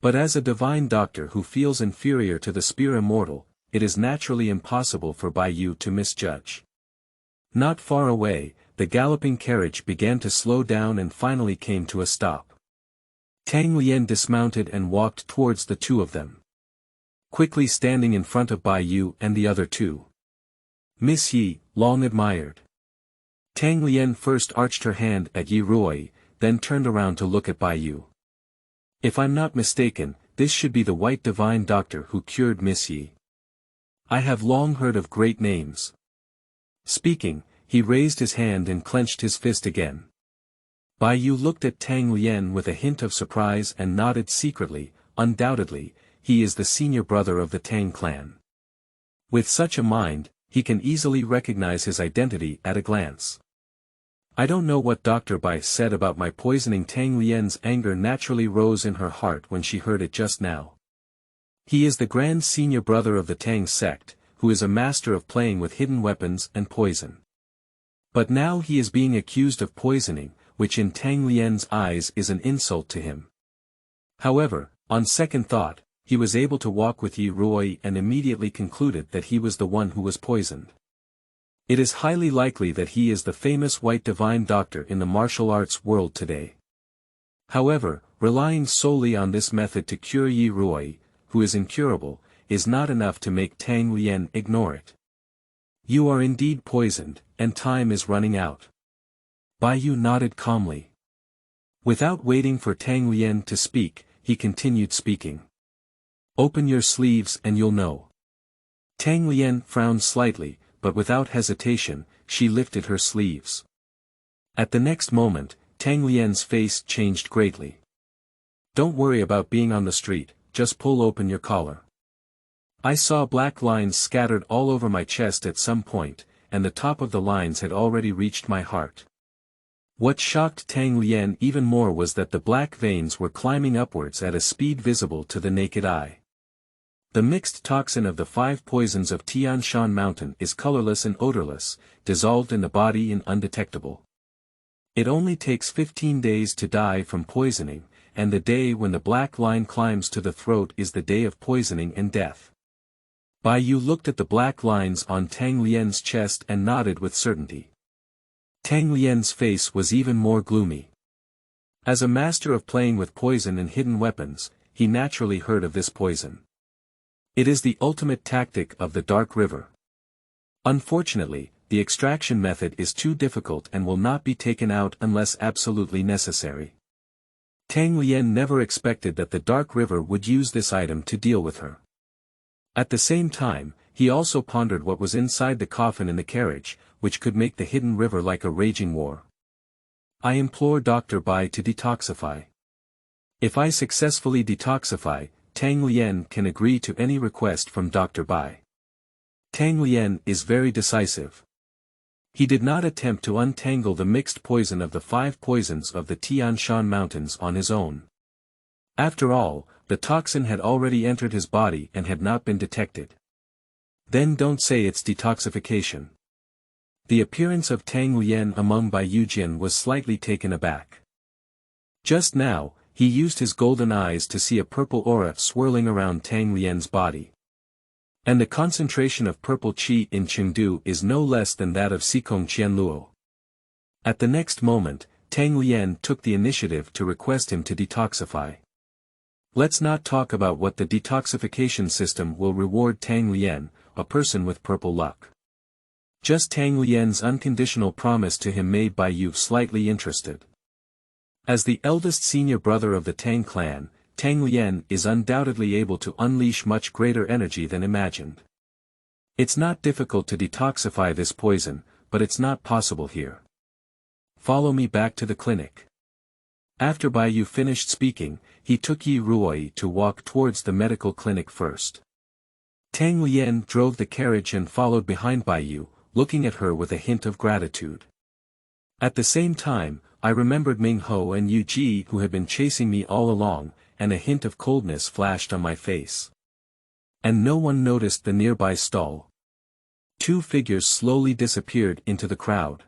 But as a divine doctor who feels inferior to the spear immortal, it is naturally impossible for Baiyu to misjudge. Not far away, the galloping carriage began to slow down and finally came to a stop. Tang Lian dismounted and walked towards the 2 of them. Quickly standing in front of Baiyu and the other 2. Miss Yi, long admired. Tang Lian first arched her hand at Ruoyi, then turned around to look at Baiyu. If I'm not mistaken, this should be the white divine doctor who cured Miss Yi. I have long heard of great names. Speaking, he raised his hand and clenched his fist again. Baiyu looked at Tang Lian with a hint of surprise and nodded secretly. Undoubtedly, he is the senior brother of the Tang clan. With such a mind, he can easily recognize his identity at a glance. I don't know what Dr. Bai said about my poisoning. Tang Lian's anger naturally rose in her heart when she heard it just now. He is the grand senior brother of the Tang sect, who is a master of playing with hidden weapons and poison. But now he is being accused of poisoning, which in Tang Lian's eyes is an insult to him. However, on second thought, he was able to walk with Ruoyi and immediately concluded that he was the one who was poisoned. It is highly likely that he is the famous white divine doctor in the martial arts world today. However, relying solely on this method to cure Ruoyi, who is incurable, is not enough to make Tang Lian ignore it. You are indeed poisoned, and time is running out. Baiyu nodded calmly. Without waiting for Tang Lian to speak, he continued speaking. Open your sleeves and you'll know. Tang Lian frowned slightly, but without hesitation, she lifted her sleeves. At the next moment, Tang Lian's face changed greatly. Don't worry about being on the street, just pull open your collar. I saw black lines scattered all over my chest at some point, and the top of the lines had already reached my heart. What shocked Tang Lian even more was that the black veins were climbing upwards at a speed visible to the naked eye. The mixed toxin of the 5 poisons of Tian Shan Mountain is colorless and odorless, dissolved in the body and undetectable. It only takes 15 days to die from poisoning, and the day when the black line climbs to the throat is the day of poisoning and death. Bai Yu looked at the black lines on Tang Lian's chest and nodded with certainty. Tang Lian's face was even more gloomy. As a master of playing with poison and hidden weapons, he naturally heard of this poison. It is the ultimate tactic of the Dark River. Unfortunately, the extraction method is too difficult and will not be taken out unless absolutely necessary. Tang Lian never expected that the Dark River would use this item to deal with her. At the same time, he also pondered what was inside the coffin in the carriage, which could make the hidden river like a raging war. I implore Dr. Bai to detoxify. If I successfully detoxify, Tang Lian can agree to any request from Dr. Bai. Tang Lian is very decisive. He did not attempt to untangle the mixed poison of the 5 poisons of the Tian Shan Mountains on his own. After all, the toxin had already entered his body and had not been detected. Then don't say it's detoxification. The appearance of Tang Lian among Bai Yujin was slightly taken aback. Just now, he used his golden eyes to see a purple aura swirling around Tang Lian's body. And the concentration of purple qi in Chengdu is no less than that of Sikong Changfeng. At the next moment, Tang Lian took the initiative to request him to detoxify. Let's not talk about what the detoxification system will reward Tang Lian, a person with purple luck. Just Tang Lian's unconditional promise to him made Bai Yu slightly interested. As the eldest senior brother of the Tang clan, Tang Lian is undoubtedly able to unleash much greater energy than imagined. It's not difficult to detoxify this poison, but it's not possible here. Follow me back to the clinic. After Bai Yu finished speaking, he took Yi Ruoyi to walk towards the medical clinic first. Tang Lian drove the carriage and followed behind Bai Yu, looking at her with a hint of gratitude. At the same time, I remembered Ming Ho and Yu Ji who had been chasing me all along, and a hint of coldness flashed on my face. And no one noticed the nearby stall. 2 figures slowly disappeared into the crowd.